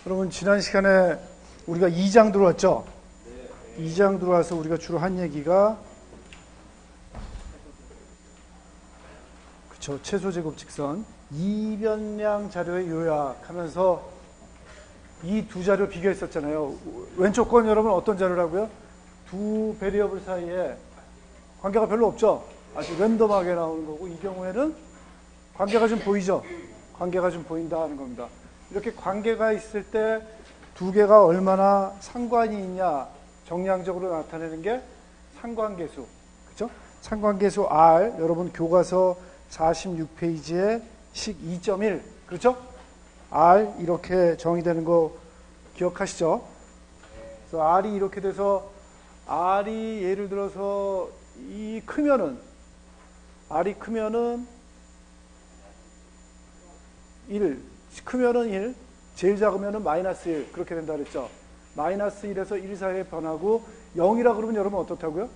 여러분 지난 시간에 우리가 2장 들어왔죠? 2장 들어와서 우리가 주로 한 얘기가 그쵸, 최소제곱 직선 이변량 자료의 요약하면서 이 두 자료 비교했었잖아요. 왼쪽 건 여러분 어떤 자료라고요? 두 베리어블 사이에 관계가 별로 없죠? 아주 랜덤하게 나오는 거고, 이 경우에는 관계가 좀 보이죠? 관계가 좀 보인다 하는 겁니다. 이렇게 관계가 있을 때 두 개가 얼마나 상관이 있냐 정량적으로 나타내는 게 상관계수, 그죠? 상관계수 R, 여러분 교과서 46페이지에 식 2.1, 그렇죠? R 이렇게 정의되는 거 기억하시죠? 그래서 R이 이렇게 돼서 R이 예를 들어서 이 크면은 R이 크면은 1, 크면은 1, 제일 작으면은 마이너스 1, 그렇게 된다 그랬죠. 마이너스 1에서 1 사이에 변하고 0이라 그러면 여러분 어떻다고요?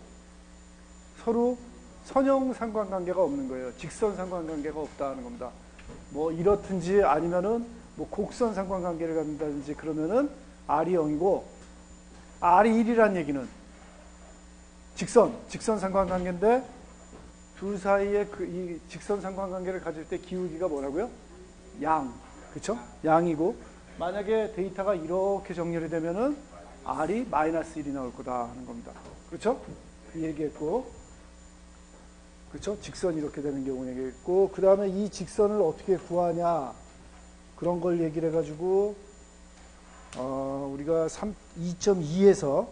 서로 선형 상관관계가 없는 거예요. 직선 상관관계가 없다는 겁니다. 뭐 이렇든지 아니면은 뭐 곡선 상관관계를 갖는다든지 그러면은 R이 0이고, R이 1이란 얘기는 직선 상관관계인데 둘 사이에 이 직선 상관관계를 가질 때 기울기가 뭐라고요? 양, 그렇죠? 양이고, 만약에 데이터가 이렇게 정렬이 되면은 R이 마이너스 1이 나올 거다 하는 겁니다. 그렇죠? 그 얘기했고, 그렇죠? 직선이 이렇게 되는 경우 얘기했고, 그 다음에 이 직선을 어떻게 구하냐 그런 걸 얘기를 해가지고 우리가 2.2에서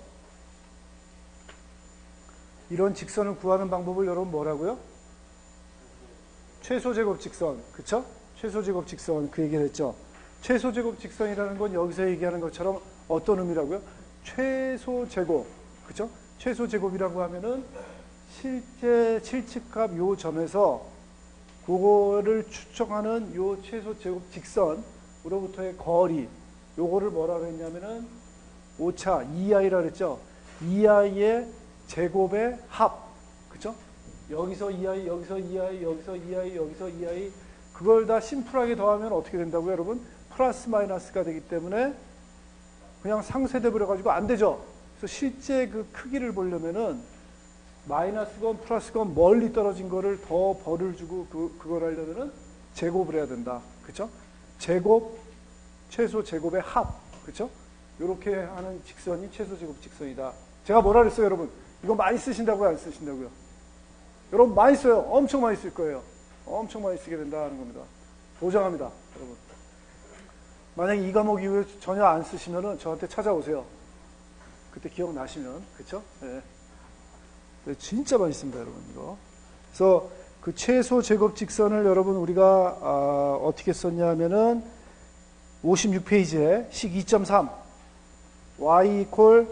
이런 직선을 구하는 방법을 여러분 뭐라고요? 최소제곱 직선, 그쵸? 최소제곱 직선, 그 얘기를 했죠. 최소제곱 직선이라는 건 여기서 얘기하는 것처럼 어떤 의미라고요? 최소제곱, 그쵸? 최소제곱이라고 하면은 실제 실측값 요 점에서 그거를 추정하는 요 최소제곱 직선으로부터의 거리, 요거를 뭐라고 했냐면은 오차 2i라 그랬죠. 2i의 제곱의 합, 그쵸? 여기서 2i, 여기서 2i, 여기서 2i, 여기서 2i, 그걸 다 심플하게 더하면 어떻게 된다고요, 여러분? 플러스 마이너스가 되기 때문에 그냥 상쇄돼 버려가지고 안 되죠. 그래서 실제 그 크기를 보려면은 마이너스건 플러스건 멀리 떨어진 거를 더 벌을 주고 그걸 하려면은 제곱을 해야 된다, 그쵸? 제곱, 최소 제곱의 합, 그쵸? 요렇게 하는 직선이 최소 제곱 직선이다. 제가 뭐라 그랬어요, 여러분? 이거 많이 쓰신다고요, 안 쓰신다고요? 여러분 많이 써요. 엄청 많이 쓸 거예요. 엄청 많이 쓰게 된다는 겁니다. 보장합니다, 여러분. 만약에 이 과목 이후에 전혀 안 쓰시면은 저한테 찾아오세요. 그때 기억나시면, 그쵸? 네. 진짜 많이 씁니다, 여러분, 이거. 그래서 그 최소 제곱 직선을 여러분 우리가 어떻게 썼냐면은 56페이지에 식 2.3 y 이퀄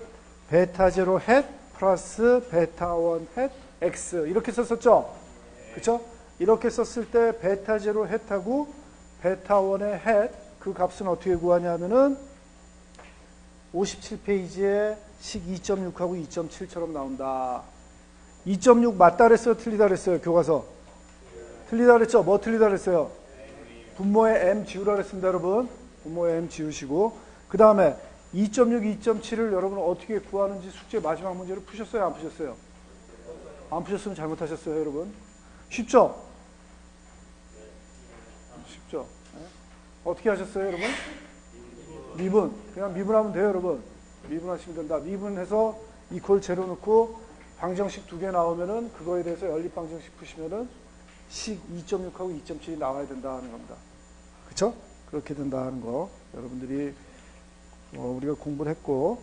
베타 제로 헷 플러스 베타 원 헷 x 이렇게 썼었죠? 그쵸? 이렇게 썼을 때 베타 제로 헷하고 베타 원의 헷 그 값은 어떻게 구하냐면은 57페이지에 식 2.6하고 2.7처럼 나온다. 2.6 맞다 그랬어요? 틀리다 그랬어요? 교과서. 틀리다 그랬죠? 뭐 틀리다 그랬어요? 분모의 m 지우라 그랬습니다, 여러분. 분모의 m 지우시고. 그 다음에 2.6, 2.7을 여러분 어떻게 구하는지 숙제 마지막 문제를 푸셨어요? 안 푸셨어요? 안 푸셨으면 잘못하셨어요, 여러분. 쉽죠? 쉽죠? 네? 어떻게 하셨어요, 여러분? 미분. 그냥 미분하면 돼요, 여러분. 미분하시면 된다. 미분해서 이퀄 제로 넣고 방정식 두 개 나오면은 그거에 대해서 연립방정식 푸시면은 식 2.6하고 2.7이 나와야 된다는 겁니다. 그쵸? 그렇게 된다는 거. 여러분들이 우리가 공부를 했고,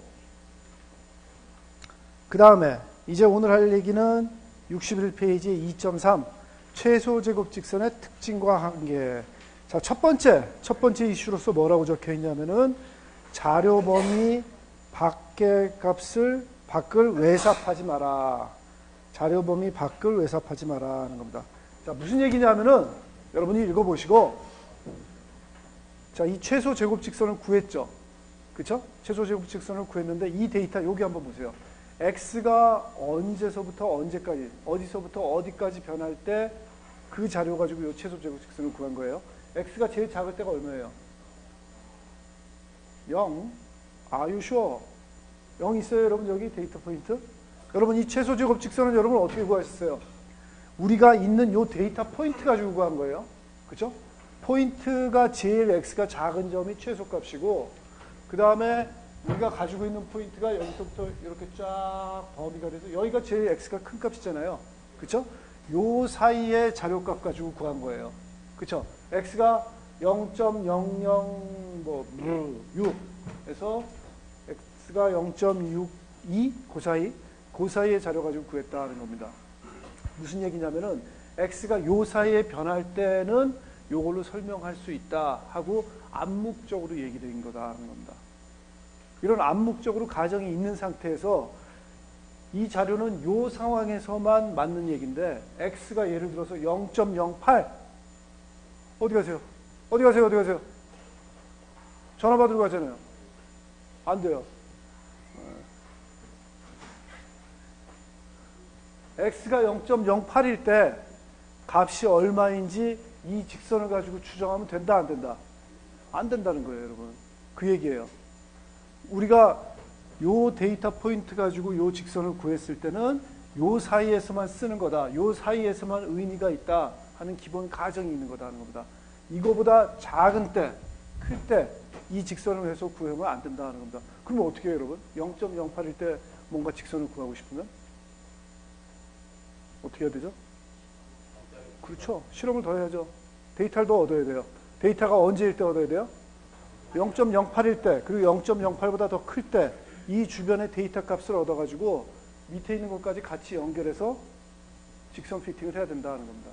그 다음에 이제 오늘 할 얘기는 61페이지 2.3 최소제곱 직선의 특징과 한계. 자, 첫 번째 이슈로서 뭐라고 적혀 있냐면은 자료 범위 밖의 값을 밖을 외삽하지 마라. 자료 범위 밖을 외삽하지 마라 하는 겁니다. 자, 무슨 얘기냐면은 여러분이 읽어보시고, 자, 이 최소 제곱 직선을 구했죠. 그쵸? 최소 제곱 직선을 구했는데 이 데이터 여기 한번 보세요. x가 언제서부터 언제까지, 어디서부터 어디까지 변할 때 그 자료 가지고 이 최소 제곱 직선을 구한 거예요. x가 제일 작을 때가 얼마예요? 0. Are you sure? 0 있어요, 여러분? 여기 데이터 포인트? 여러분, 이 최소 제곱 직선은 여러분 어떻게 구하셨어요? 우리가 있는 요 데이터 포인트 가지고 구한 거예요. 그죠? 포인트가 제일 x가 작은 점이 최소값이고, 그 다음에 우리가 가지고 있는 포인트가 여기서부터 이렇게 쫙 범위가 돼서 여기가 제일 x가 큰 값이잖아요. 그쵸? 요 사이의 자료값 가지고 구한 거예요. 그쵸? x가 0.006에서 x가 0.62 그 사이의 자료 가지고 구했다는 겁니다. 무슨 얘기냐면은 x가 요 사이에 변할 때는 요걸로 설명할 수 있다 하고 암묵적으로 얘기된 거다라는 겁니다. 이런 암묵적으로 가정이 있는 상태에서 이 자료는 요 상황에서만 맞는 얘기인데 x가 예를 들어서 0.08 어디 가세요? 어디 가세요? 어디 가세요? 전화 받으러 가잖아요. 안 돼요. x가 0.08일 때 값이 얼마인지 이 직선을 가지고 추정하면 된다, 안 된다? 안 된다는 거예요, 여러분. 그 얘기예요. 우리가 요 데이터 포인트 가지고 요 직선을 구했을 때는 요 사이에서만 쓰는 거다. 요 사이에서만 의미가 있다 하는 기본 가정이 있는 거다 하는 겁니다. 이거보다 작은 때, 클 때 이 직선을 해서 구하면 안 된다 하는 겁니다. 그러면 어떻게 해요, 여러분? 0.08일 때 뭔가 직선을 구하고 싶으면 어떻게 해야 되죠? 그렇죠. 실험을 더 해야죠. 데이터를 더 얻어야 돼요. 데이터가 언제일 때 얻어야 돼요? 0.08일 때, 그리고 0.08보다 더 클 때 이 주변의 데이터 값을 얻어가지고 밑에 있는 것까지 같이 연결해서 직선 피팅을 해야 된다는 겁니다.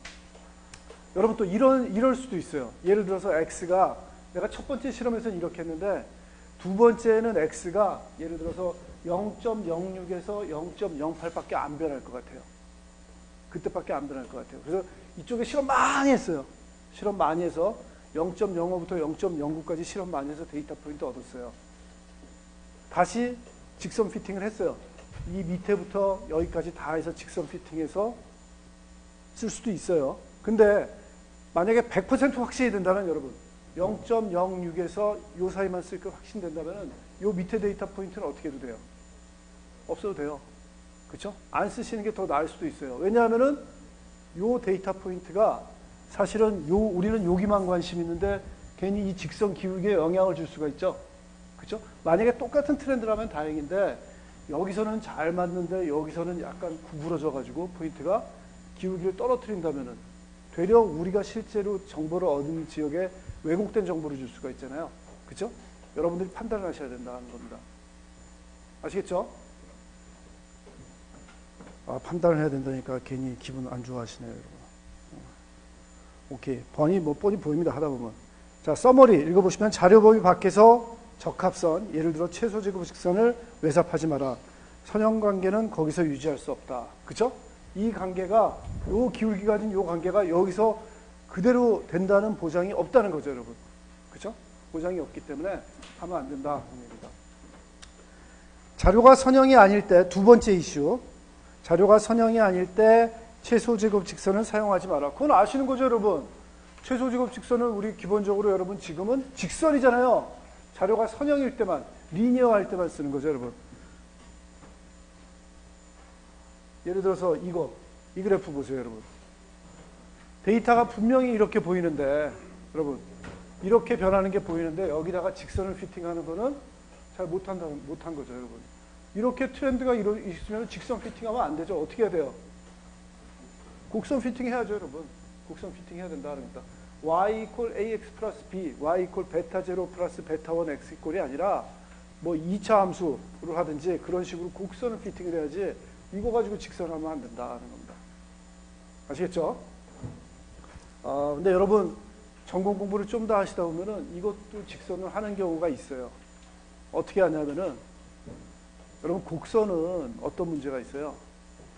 여러분 또 이럴 수도 있어요. 예를 들어서 x가 내가 첫 번째 실험에서는 이렇게 했는데 두 번째는 x가 예를 들어서 0.06에서 0.08밖에 안 변할 것 같아요. 그때밖에 안 변할 것 같아요. 그래서 이쪽에 실험 많이 했어요. 실험 많이 해서 0.05부터 0.09까지 실험 많이 해서 데이터 포인트 얻었어요. 다시 직선 피팅을 했어요. 이 밑에부터 여기까지 다 해서 직선 피팅해서 쓸 수도 있어요. 근데 만약에 100% 확신이 된다면 여러분 0.06에서 요 사이만 쓸 거 확신된다면 요 밑에 데이터 포인트는 어떻게 해도 돼요? 없어도 돼요. 그렇죠? 안 쓰시는 게 더 나을 수도 있어요. 왜냐하면은 요 데이터 포인트가 사실은 우리는 여기만 관심 있는데 괜히 이 직선 기울기에 영향을 줄 수가 있죠. 그렇죠? 만약에 똑같은 트렌드라면 다행인데 여기서는 잘 맞는데 여기서는 약간 구부러져 가지고 포인트가 기울기를 떨어뜨린다면은 되려 우리가 실제로 정보를 얻은 지역에 왜곡된 정보를 줄 수가 있잖아요. 그렇죠? 여러분들이 판단을 하셔야 된다는 겁니다. 아시겠죠? 판단을 해야 된다니까 괜히 기분 안 좋아하시네요, 여러분. 오케이. 뻔히 보입니다, 하다 보면. 자, 서머리 읽어보시면 자료 범위 밖에서 적합선, 예를 들어 최소 제곱 직선을 외삽하지 마라. 선형 관계는 거기서 유지할 수 없다. 그쵸? 이 관계가, 요 기울기 가진 요 관계가 여기서 그대로 된다는 보장이 없다는 거죠, 여러분. 그쵸? 보장이 없기 때문에 하면 안 된다. 하는 얘기다. 자료가 선형이 아닐 때, 두 번째 이슈. 자료가 선형이 아닐 때 최소 제곱 직선을 사용하지 마라. 그건 아시는 거죠, 여러분? 최소 제곱 직선은 우리 기본적으로 여러분 지금은 직선이잖아요. 자료가 선형일 때만, 리니어할 때만 쓰는 거죠, 여러분. 예를 들어서 이 그래프 보세요, 여러분. 데이터가 분명히 이렇게 보이는데, 여러분, 이렇게 변하는 게 보이는데 여기다가 직선을 피팅하는 거는 잘 못한 거죠, 여러분. 이렇게 트렌드가 있으면 직선 피팅하면 안 되죠. 어떻게 해야 돼요? 곡선 피팅 해야죠, 여러분. 곡선 피팅 해야 된다는 겁니다. y equal ax 플러스 b, y equal 베타 제로 플러스 베타 1 x 이꼴이 아니라 뭐 2차 함수를 하든지 그런 식으로 곡선을 피팅을 해야지 이거 가지고 직선하면 안 된다는 겁니다. 아시겠죠? 근데 여러분 전공 공부를 좀 더 하시다 보면은 이것도 직선을 하는 경우가 있어요. 어떻게 하냐면은 여러분 곡선은 어떤 문제가 있어요?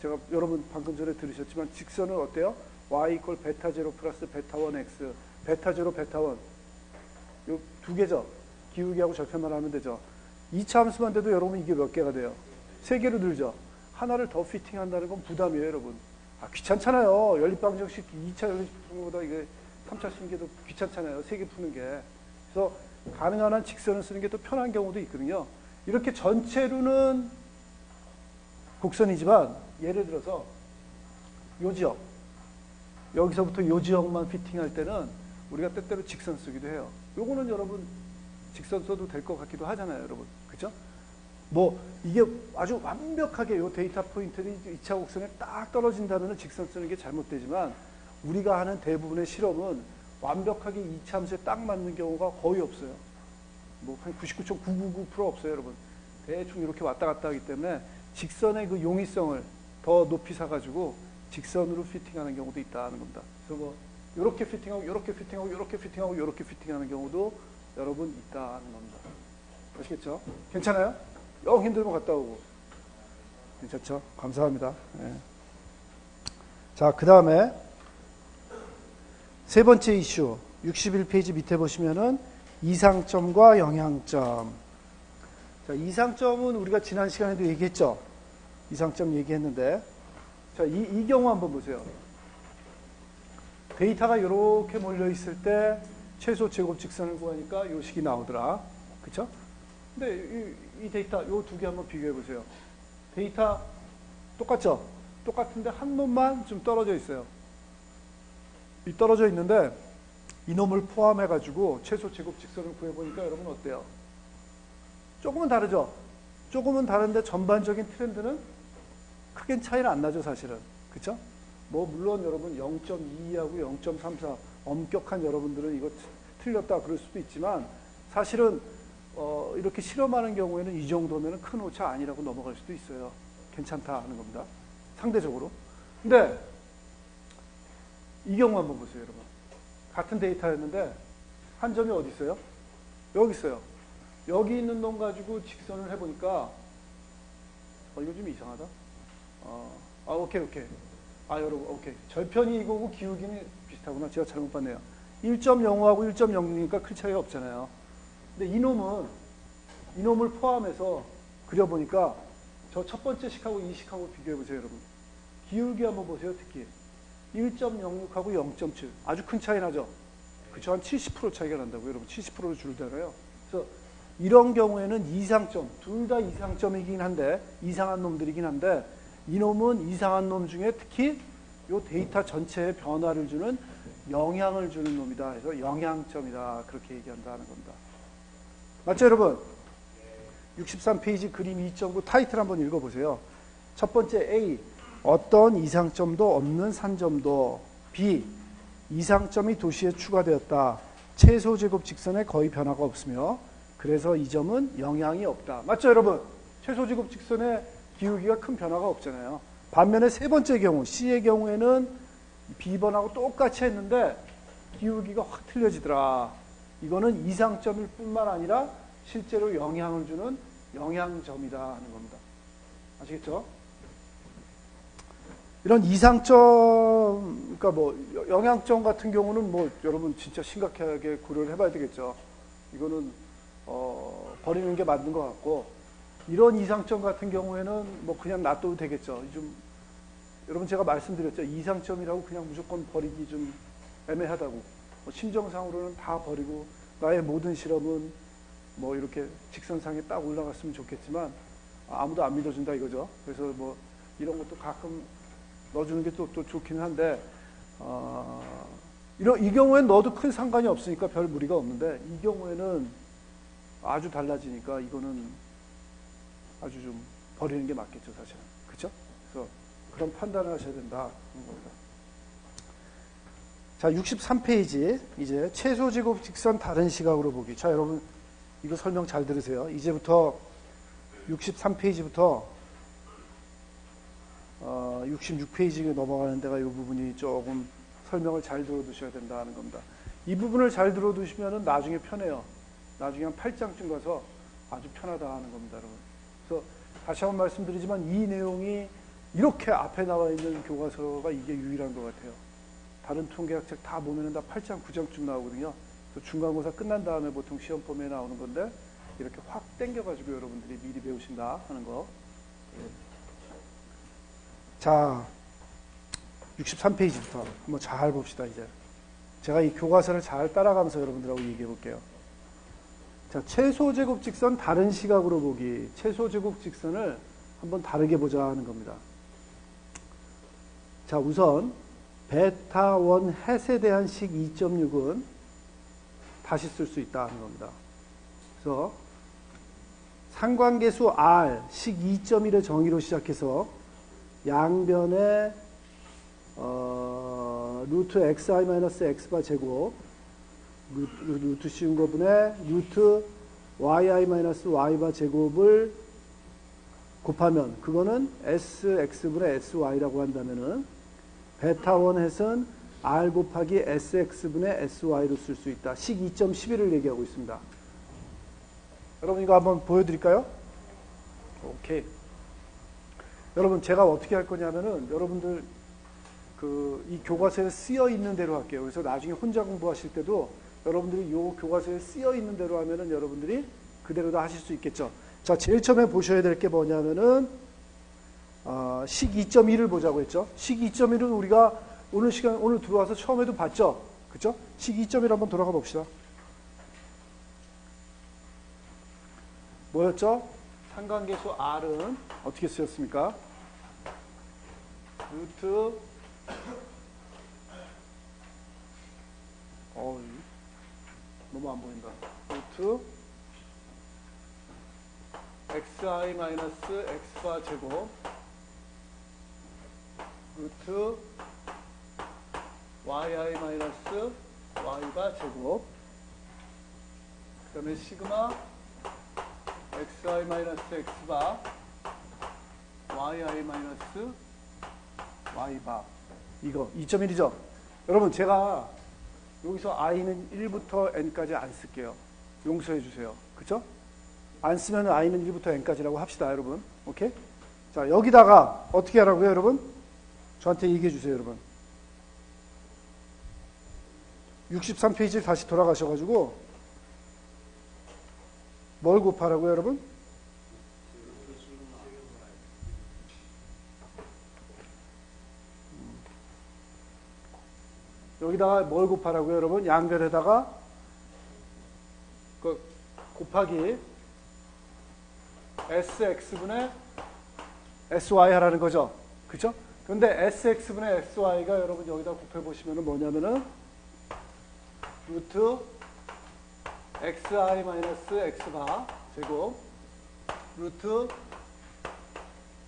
제가 여러분 방금 전에 들으셨지만 직선은 어때요? y 이퀄 베타 제로 플러스 베타 1 x, 베타 제로 베타 1. 요 두 개죠. 기울기하고 절편만 하면 되죠. 2차 함수만 돼도 여러분 이게 몇 개가 돼요? 3개로 늘죠. 하나를 더 피팅한다는 건 부담이에요, 여러분. 귀찮잖아요. 연립방정식 2차 연립 푸는 것보다 이게 3차 쓰는 게 더 귀찮잖아요. 3개 푸는 게. 그래서 가능한 한 직선을 쓰는 게 더 편한 경우도 있거든요. 이렇게 전체로는 곡선이지만 예를 들어서 요 지역, 여기서부터 요 지역만 피팅할 때는 우리가 때때로 직선 쓰기도 해요. 요거는 여러분 직선 써도 될 것 같기도 하잖아요, 여러분. 그죠? 뭐 이게 아주 완벽하게 요 데이터 포인트들이 2차 곡선에 딱 떨어진다면 직선 쓰는 게 잘못되지만 우리가 하는 대부분의 실험은 완벽하게 2차 함수에 딱 맞는 경우가 거의 없어요. 뭐 한 99.999% 없어요, 여러분. 대충 이렇게 왔다 갔다 하기 때문에 직선의 그 용이성을 더 높이 사가지고 직선으로 피팅하는 경우도 있다는 겁니다. 그래서 뭐 이렇게 피팅하고 이렇게 피팅하고 이렇게 피팅하고 이렇게 피팅하는 경우도 여러분 있다는 겁니다. 아시겠죠? 괜찮아요? 영 힘들면 갔다 오고. 괜찮죠? 감사합니다. 네. 자, 그 다음에 세 번째 이슈 61페이지 밑에 보시면은 이상점과 영향점. 자, 이상점은 우리가 지난 시간에도 얘기했죠. 이상점 얘기했는데, 자, 이 경우 한번 보세요. 데이터가 이렇게 몰려 있을 때 최소 제곱 직선을 구하니까 요 식이 나오더라. 그쵸? 근데 이 데이터, 요 두 개 한번 비교해 보세요. 데이터 똑같죠? 똑같은데 한 놈만 좀 떨어져 있어요. 이 떨어져 있는데 이놈을 포함해 가지고 최소 제곱 직선을 구해 보니까 여러분 어때요? 조금은 다르죠? 조금은 다른데 전반적인 트렌드는 크게 차이는 안 나죠, 사실은. 그쵸? 뭐 물론 여러분 0.22하고 0.34 엄격한 여러분들은 이거 틀렸다 그럴 수도 있지만 사실은 이렇게 실험하는 경우에는 이 정도면 큰 오차 아니라고 넘어갈 수도 있어요. 괜찮다 하는 겁니다. 상대적으로. 근데 이 경우 한번 보세요, 여러분. 같은 데이터였는데 한 점이 어디 있어요? 여기 있어요. 여기 있는 놈 가지고 직선을 해보니까 이거 좀 이상하다. 오케이. 여러분, 오케이. 절편이 이거고 기울기는 비슷하구나. 제가 잘못 봤네요. 1.05하고 1.06이니까 큰 차이가 없잖아요. 근데 이놈을 포함해서 그려보니까 저 첫 번째 식하고 이 식하고 비교해보세요, 여러분. 기울기 한번 보세요, 특히. 1.06하고 0.7. 아주 큰 차이 나죠? 그쵸? 한 70% 차이가 난다고요, 여러분. 70%로 줄잖아요. 그래서 이런 경우에는 이상점, 둘 다 이상점이긴 한데, 이상한 놈들이긴 한데, 이놈은 이상한 놈 중에 특히 이 데이터 전체에 변화를 주는 영향을 주는 놈이다. 그래서 영향점이다. 그렇게 얘기한다는 겁니다. 맞죠, 여러분? 63페이지 그림 2.9 타이틀 한번 읽어보세요. 첫 번째 A, 어떤 이상점도 없는 산점도. B, 이상점이 도시에 추가되었다. 최소 제곱 직선에 거의 변화가 없으며 그래서 이 점은 영향이 없다. 맞죠, 여러분? 최소 제곱 직선에 기울기가 큰 변화가 없잖아요. 반면에 세 번째 경우 C의 경우에는 B번하고 똑같이 했는데 기울기가 확 틀려지더라. 이거는 이상점일 뿐만 아니라 실제로 영향을 주는 영향점이다 하는 겁니다. 아시겠죠? 이런 이상점, 그러니까 뭐 영향점 같은 경우는 뭐 여러분 진짜 심각하게 고려를 해봐야 되겠죠. 이거는 버리는 게 맞는 것 같고, 이런 이상점 같은 경우에는 뭐 그냥 놔둬도 되겠죠. 좀 여러분 제가 말씀드렸죠. 이상점이라고 그냥 무조건 버리기 좀 애매하다고. 뭐 심정상으로는 다 버리고 나의 모든 실험은 뭐 이렇게 직선상에 딱 올라갔으면 좋겠지만 아무도 안 믿어준다 이거죠. 그래서 뭐 이런 것도 가끔 넣어주는 게 또 좋기는 한데 이 경우에는 넣어도 큰 상관이 없으니까 별 무리가 없는데 이 경우에는 아주 달라지니까 이거는 아주 좀 버리는 게 맞겠죠, 사실은. 그렇죠? 그래서 그런 판단을 하셔야 된다. 자, 63페이지 이제 최소 제곱 직선 다른 시각으로 보기. 자, 여러분 이거 설명 잘 들으세요. 이제부터 63페이지부터 66페이지 넘어가는 데가 이 부분이 조금 설명을 잘 들어두셔야 된다는 겁니다. 이 부분을 잘 들어두시면 나중에 편해요. 나중에 한 8장쯤 가서 아주 편하다 하는 겁니다, 여러분. 그래서 다시 한번 말씀드리지만 이 내용이 이렇게 앞에 나와 있는 교과서가 이게 유일한 것 같아요. 다른 통계학책 다 보면은 다 8장, 9장쯤 나오거든요. 그래서 중간고사 끝난 다음에 보통 시험 폼에 나오는 건데 이렇게 확 땡겨가지고 여러분들이 미리 배우신다 하는 거. 자, 63페이지부터 한번 잘 봅시다, 이제. 제가 이 교과서를 잘 따라가면서 여러분들하고 얘기해 볼게요. 자, 최소 제곱 직선 다른 시각으로 보기. 최소 제곱 직선을 한번 다르게 보자 하는 겁니다. 자, 우선 베타 1 햇에 대한 식 2.6은 다시 쓸 수 있다 하는 겁니다. 그래서 상관계수 R 식 2.1의 정의로 시작해서 양변에 루트 xi-x바 제곱 루트 씌운 거분에 루트 yi-y바 제곱을 곱하면 그거는 sx분의 sy라고 한다면은 베타 1 햇은 r 곱하기 sx분의 sy로 쓸 수 있다. 식 2.11을 얘기하고 있습니다. 여러분 이거 한번 보여드릴까요? 오케이. 여러분 제가 어떻게 할 거냐면은 여러분들 이 교과서에 쓰여 있는 대로 할게요. 그래서 나중에 혼자 공부하실 때도 여러분들이 이 교과서에 쓰여 있는 대로 하면은 여러분들이 그대로 다 하실 수 있겠죠. 자, 제일 처음에 보셔야 될 게 뭐냐면은 식 2.1을 보자고 했죠. 식 2.1은 우리가 오늘 들어와서 처음에도 봤죠. 그죠? 식 2.1 한번 돌아가 봅시다. 뭐였죠? 상관계수 R은 어떻게 쓰였습니까? 루트 너무 안 보인다. 루트 xi-x바 제곱 루트 yi-y가 제곱 그 다음에 시그마 xi-x바 yi-y바 이거 2.1이죠. 여러분 제가 여기서 i는 1부터 n까지 안 쓸게요. 용서해 주세요. 그쵸? 안 쓰면 i는 1부터 n까지라고 합시다. 여러분 오케이? 자, 여기다가 어떻게 하라고요 여러분? 저한테 얘기해 주세요 여러분. 63페이지 다시 돌아가셔가지고 뭘 곱하라고요 여러분? 여기다가 뭘 곱하라고요 여러분? 양변에다가 곱하기 sx분의 sy 하라는 거죠. 그죠? 근데 sx분의 sy가 여러분 여기다 곱해보시면 뭐냐면은 루트 xi-x바 제곱 루트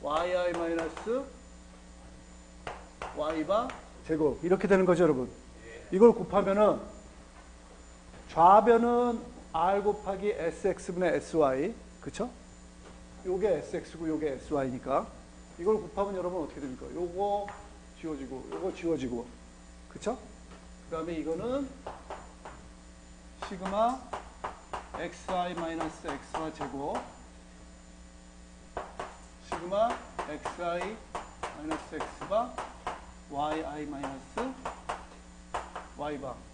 yi-y바 제곱 이렇게 되는 거죠 여러분. 이걸 곱하면은 좌변은 r 곱하기 sx분의 sy 그쵸? 요게 sx고 요게 sy니까 이걸 곱하면 여러분 어떻게 됩니까? 요거 지워지고 요거 지워지고 그쵸? 그 다음에 이거는 시그마 xi-x와 제곱 시그마 xi-x가 yi-y바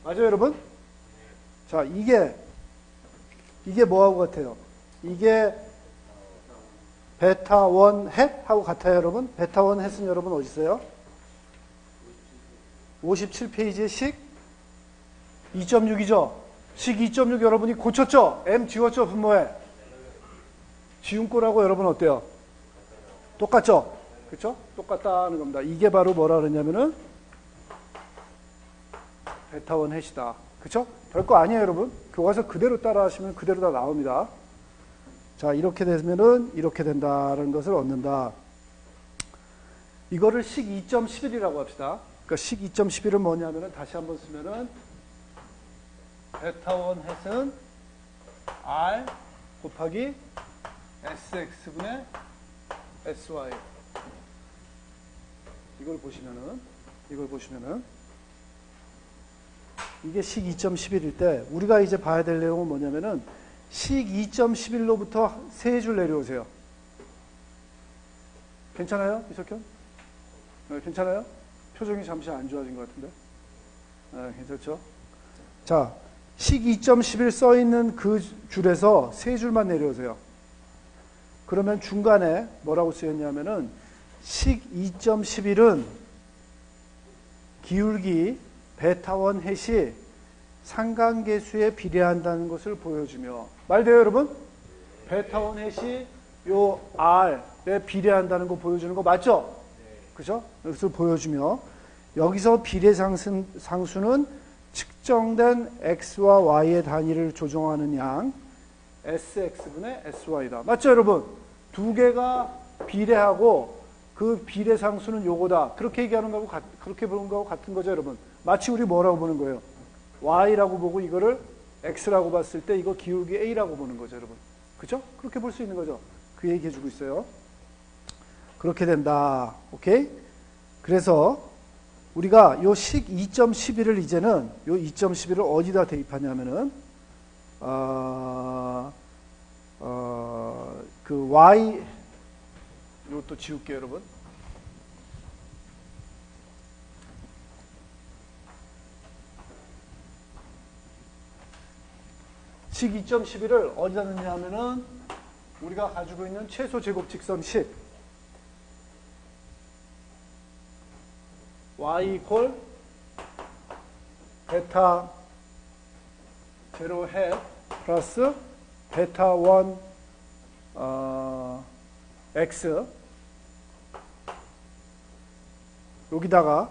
맞아요 여러분? 자, 이게 뭐하고 같아요? 이게 베타 1 햇하고 같아요 여러분? 베타 1 햇은 여러분 어디 있어요? 57페이지의 식 2.6이죠? 식 2.6 여러분이 고쳤죠? M 지웠죠? 분모에 지운 거라고 여러분 어때요? 똑같죠? 그쵸? 똑같다는 겁니다. 이게 바로 뭐라 그러냐면은 베타 1 햇이다. 그쵸? 별거 아니에요 여러분. 교과서 그대로 따라 하시면 그대로 다 나옵니다. 자, 이렇게 되면은 이렇게 된다는 것을 얻는다. 이거를 식 2.11이라고 합시다. 그러니까 식 2.11은 뭐냐면은 다시 한번 쓰면은 베타 1 햇은 R 곱하기 SX분의 SY 이걸 보시면은 이게 식 2.11일 때 우리가 이제 봐야 될 내용은 뭐냐면은 식 2.11로부터 세 줄 내려오세요. 괜찮아요? 이석현? 네, 괜찮아요? 표정이 잠시 안 좋아진 것 같은데? 네, 괜찮죠? 자, 식 2.11 써있는 그 줄에서 세 줄만 내려오세요. 그러면 중간에 뭐라고 쓰였냐면은 식 2.11은 기울기 베타 1 햇이 상관계수에 비례한다는 것을 보여주며, 말돼요 여러분? 베타 1 햇이 요 R에 비례한다는 거 보여주는 거 맞죠? 그죠? 이것을 보여주며, 여기서 비례 상수는 측정된 x와 y의 단위를 조정하는 양 sx분의 sy다. 맞죠 여러분? 두 개가 비례하고 그 비례 상수는 요거다. 그렇게 얘기하는 거하고 그렇게 보는 거하고 같은 거죠 여러분. 마치 우리 뭐라고 보는 거예요? y라고 보고 이거를 x라고 봤을 때 이거 기울기 a라고 보는 거죠 여러분. 그죠? 그렇게 볼 수 있는 거죠. 그 얘기 해주고 있어요. 그렇게 된다. 오케이? 그래서 우리가 요 식 2.11을 이제는 요 2.11을 어디다 대입하냐면은 그 y 요것도 지울게요 여러분. 식 2.11을 어디다 넣냐면은 우리가 가지고 있는 최소 제곱 직선 식 y 이퀄 베타 0 햇 플러스 베타 1 x 여기다가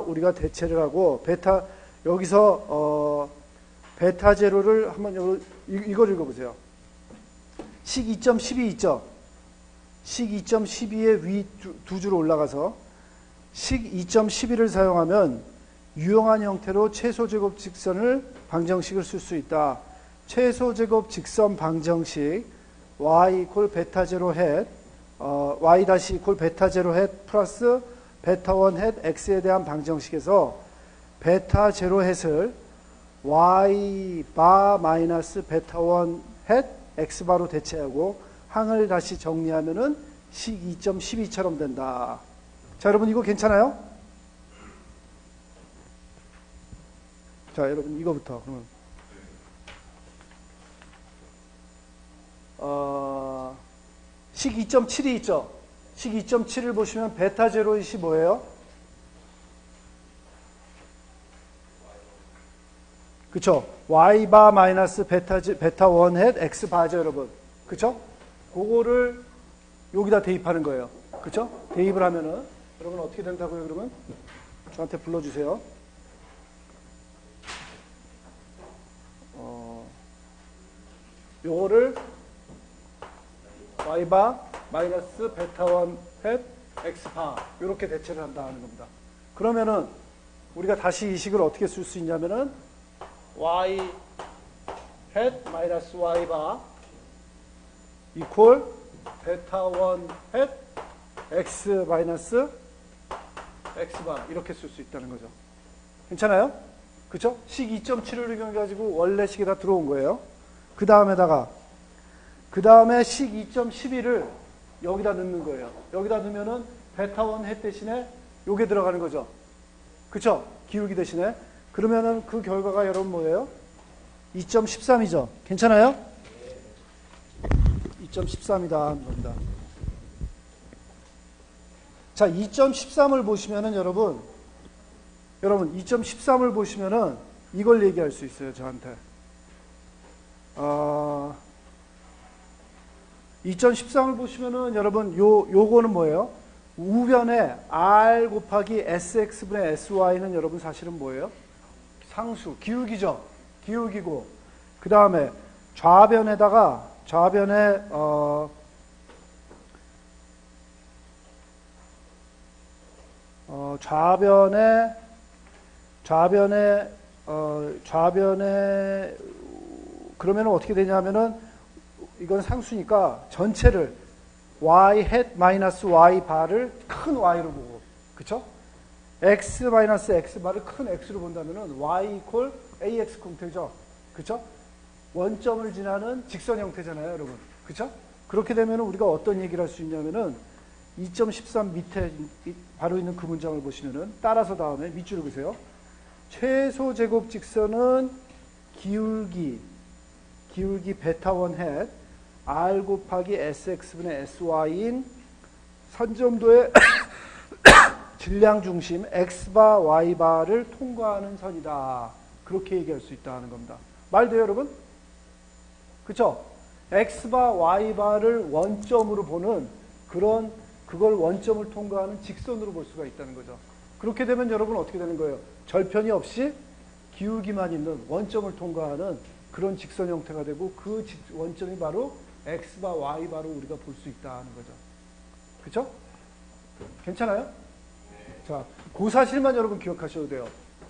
우리가 대체를 하고 베타 여기서 베타 제로를 한번 이걸 읽어보세요. 식 2.12 있죠? 식 2.12에 위 두 줄 올라가서 식 2.11을 사용하면 유용한 형태로 최소제곱 직선을 방정식을 쓸 수 있다. 최소제곱 직선 방정식 y 이퀄 베타 제로 햇 y 다시 이퀄 베타 제로 햇 플러스 베타 1 햇 x에 대한 방정식에서 베타 제로 햇을 y 바 마이너스 베타 1 햇 x 바로 대체하고 항을 다시 정리하면은 식 2.12처럼 된다. 자, 여러분 이거 괜찮아요? 자, 여러분 이거부터 그러면 식 2.7이 있죠? 식 2.7을 보시면 베타 제로잇이 뭐예요? 그쵸? y 바 마이너스 베타 1 햇 x 바죠 여러분. 그쵸? 그거를 여기다 대입하는 거예요. 그쵸? 대입을 하면은 여러분 어떻게 된다고요 그러면? 저한테 불러주세요. 요거를 y 바 마이너스 베타 1 햇 x 바 이렇게 대체를 한다는 겁니다. 그러면은 우리가 다시 이 식을 어떻게 쓸 수 있냐면은 y 햇 마이너스 y 바 이퀄 베타 1 햇 x 마이너스 x 바 이렇게 쓸 수 있다는 거죠. 괜찮아요? 그쵸? 식 2.7을 이용해가지고 원래 식에 다 들어온 거예요. 그 다음에 식 2.12를 여기다 넣는 거예요. 여기다 넣으면은 베타 1 햇 대신에 요게 들어가는 거죠. 그쵸? 기울기 대신에. 그러면은 그 결과가 여러분 뭐예요? 2.13이죠. 괜찮아요? 2.13이다 하는 겁니다. 자, 2.13을 보시면은 여러분 2.13을 보시면은 이걸 얘기할 수 있어요, 저한테. 2.13을 보시면은 여러분 요거는 뭐예요? 우변에 r 곱하기 sx분의 sy는 여러분 사실은 뭐예요? 상수, 기울기죠. 기울기고 그 다음에 좌변에 그러면 어떻게 되냐면은 이건 상수니까 전체를 y 햇 마이너스 y 바를 큰 y로 보고, 그쵸? x 마이너스 x 바를 큰 x로 본다면은 y 이퀄 ax 형태죠, 그쵸? 원점을 지나는 직선 형태잖아요, 여러분, 그쵸? 그렇게 되면 우리가 어떤 얘기를 할 수 있냐면은 2.13 밑에 바로 있는 그 문장을 보시면은 따라서 다음에 밑줄을 보세요. 최소 제곱 직선은 기울기 베타 1 햇 r 곱하기 sx분의 sy인 선점도의 질량 중심 x바 y바를 통과하는 선이다. 그렇게 얘기할 수 있다는 겁니다. 말 돼요, 여러분? 그쵸? x바, y바를 원점으로 보는 그걸 원점을 통과하는 직선으로 볼 수가 있다는 거죠. 그렇게 되면 여러분 어떻게 되는 거예요? 절편이 없이 기울기만 있는 원점을 통과하는 그런 직선 형태가 되고 그 원점이 바로 x바, y바로 우리가 볼 수 있다는 거죠. 그쵸? 괜찮아요? 자, 그 사실만 여러분 기억하셔도 돼요.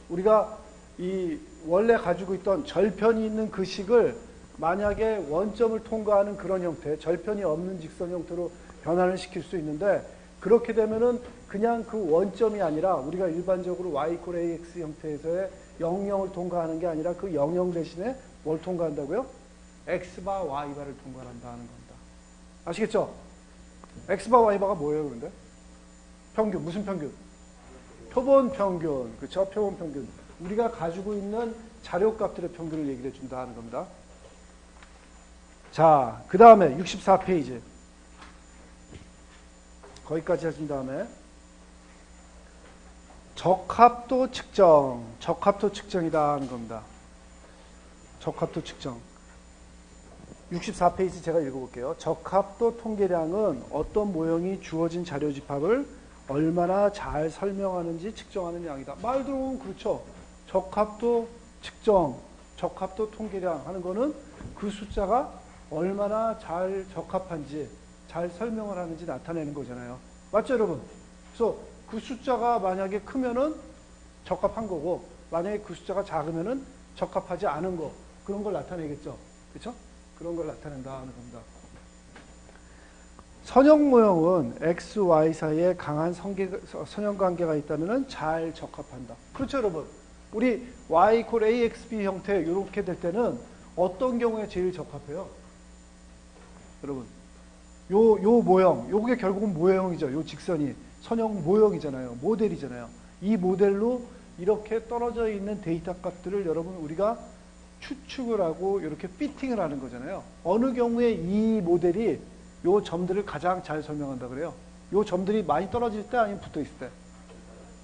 우리가 이 원래 가지고 있던 절편이 있는 그 식을 만약에 원점을 통과하는 그런 형태, 절편이 없는 직선 형태로 변환을 시킬 수 있는데, 그렇게 되면은 그냥 그 원점이 아니라 우리가 일반적으로 y = ax 형태에서의 00을 통과하는 게 아니라 그 00 대신에 뭘 통과한다고요? x바, y바를 통과한다는 겁니다. 아시겠죠? x바, y바가 뭐예요, 그런데? 평균, 무슨 평균? 표본 평균, 그렇죠? 표본 평균. 우리가 가지고 있는 자료값들의 평균을 얘기를 해준다 하는 겁니다. 자, 그 다음에 64페이지. 거기까지 하신 다음에 적합도 측정, 적합도 측정이다 하는 겁니다. 적합도 측정. 64페이지 제가 읽어볼게요. 적합도 통계량은 어떤 모형이 주어진 자료 집합을 얼마나 잘 설명하는지 측정하는 양이다. 말 들어보면 그렇죠. 적합도 측정, 적합도 통계량 하는 거는 그 숫자가 얼마나 잘 적합한지, 잘 설명을 하는지 나타내는 거잖아요. 맞죠, 여러분? 그래서 그 숫자가 만약에 크면은 적합한 거고, 만약에 그 숫자가 작으면은 적합하지 않은 거, 그런 걸 나타내겠죠. 그렇죠? 그런 걸 나타낸다는 겁니다. 선형 모형은 x, y 사이에 강한 선형 관계가 있다면 잘 적합한다. 그렇죠, 여러분? 우리 y = ax, b 형태 이렇게 될 때는 어떤 경우에 제일 적합해요? 여러분, 요 모형, 요게 결국은 모형이죠. 요 직선이 선형 모형이잖아요. 모델이잖아요. 이 모델로 이렇게 떨어져 있는 데이터 값들을 여러분 우리가 추측을 하고 이렇게 피팅을 하는 거잖아요. 어느 경우에 이 모델이 요 점들을 가장 잘 설명한다 그래요. 요 점들이 많이 떨어질 때 아니면 붙어 있을 때?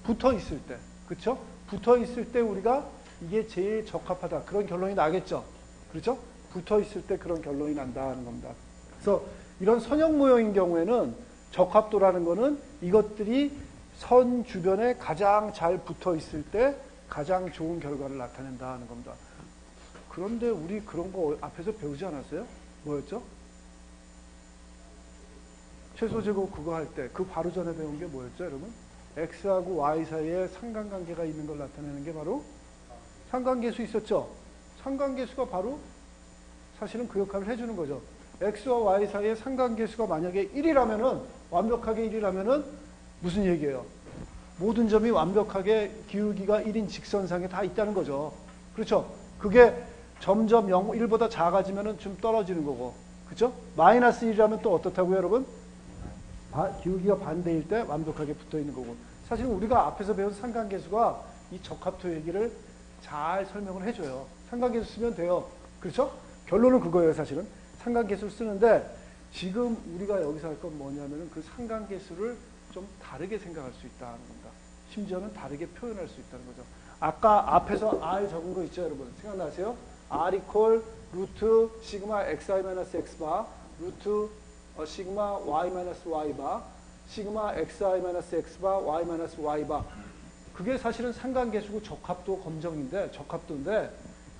붙어 있을 때. 그렇죠? 붙어 있을 때 우리가 이게 제일 적합하다. 그런 결론이 나겠죠. 그렇죠? 붙어 있을 때 그런 결론이 난다는 겁니다. 그래서 이런 선형 모형인 경우에는 적합도라는 거는 이것들이 선 주변에 가장 잘 붙어 있을 때 가장 좋은 결과를 나타낸다는 겁니다. 그런데 우리 그런 거 앞에서 배우지 않았어요? 뭐였죠? 최소제곱 그거 할 때 그 바로 전에 배운 게 뭐였죠, 여러분? x하고 y 사이에 상관관계가 있는 걸 나타내는 게 바로 상관계수 있었죠? 상관계수가 바로 사실은 그 역할을 해주는 거죠. x와 y 사이에 상관계수가 만약에 1이라면은, 완벽하게 1이라면은 무슨 얘기예요? 모든 점이 완벽하게 기울기가 1인 직선상에 다 있다는 거죠. 그렇죠? 그게 점점 1보다 작아지면은 좀 떨어지는 거고. 그렇죠? 마이너스 1이라면 또 어떻다고요, 여러분? 기울기가 반대일 때 완벽하게 붙어 있는 거고. 사실 우리가 앞에서 배운 상관계수가 이 적합도 얘기를 잘 설명을 해줘요. 상관계수 쓰면 돼요. 그렇죠? 결론은 그거예요, 사실은. 상관계수를 쓰는데 지금 우리가 여기서 할 건 뭐냐면은 그 상관계수를 좀 다르게 생각할 수 있다는 겁니다. 심지어는 다르게 표현할 수 있다는 거죠. 아까 앞에서 R 적은 거 있죠, 여러분? 생각나세요? R = 루트 시그마 xi-x바 루트 시그마 y-y바 시그마 xi-x바 y-y바. 그게 사실은 상관계수고 적합도인데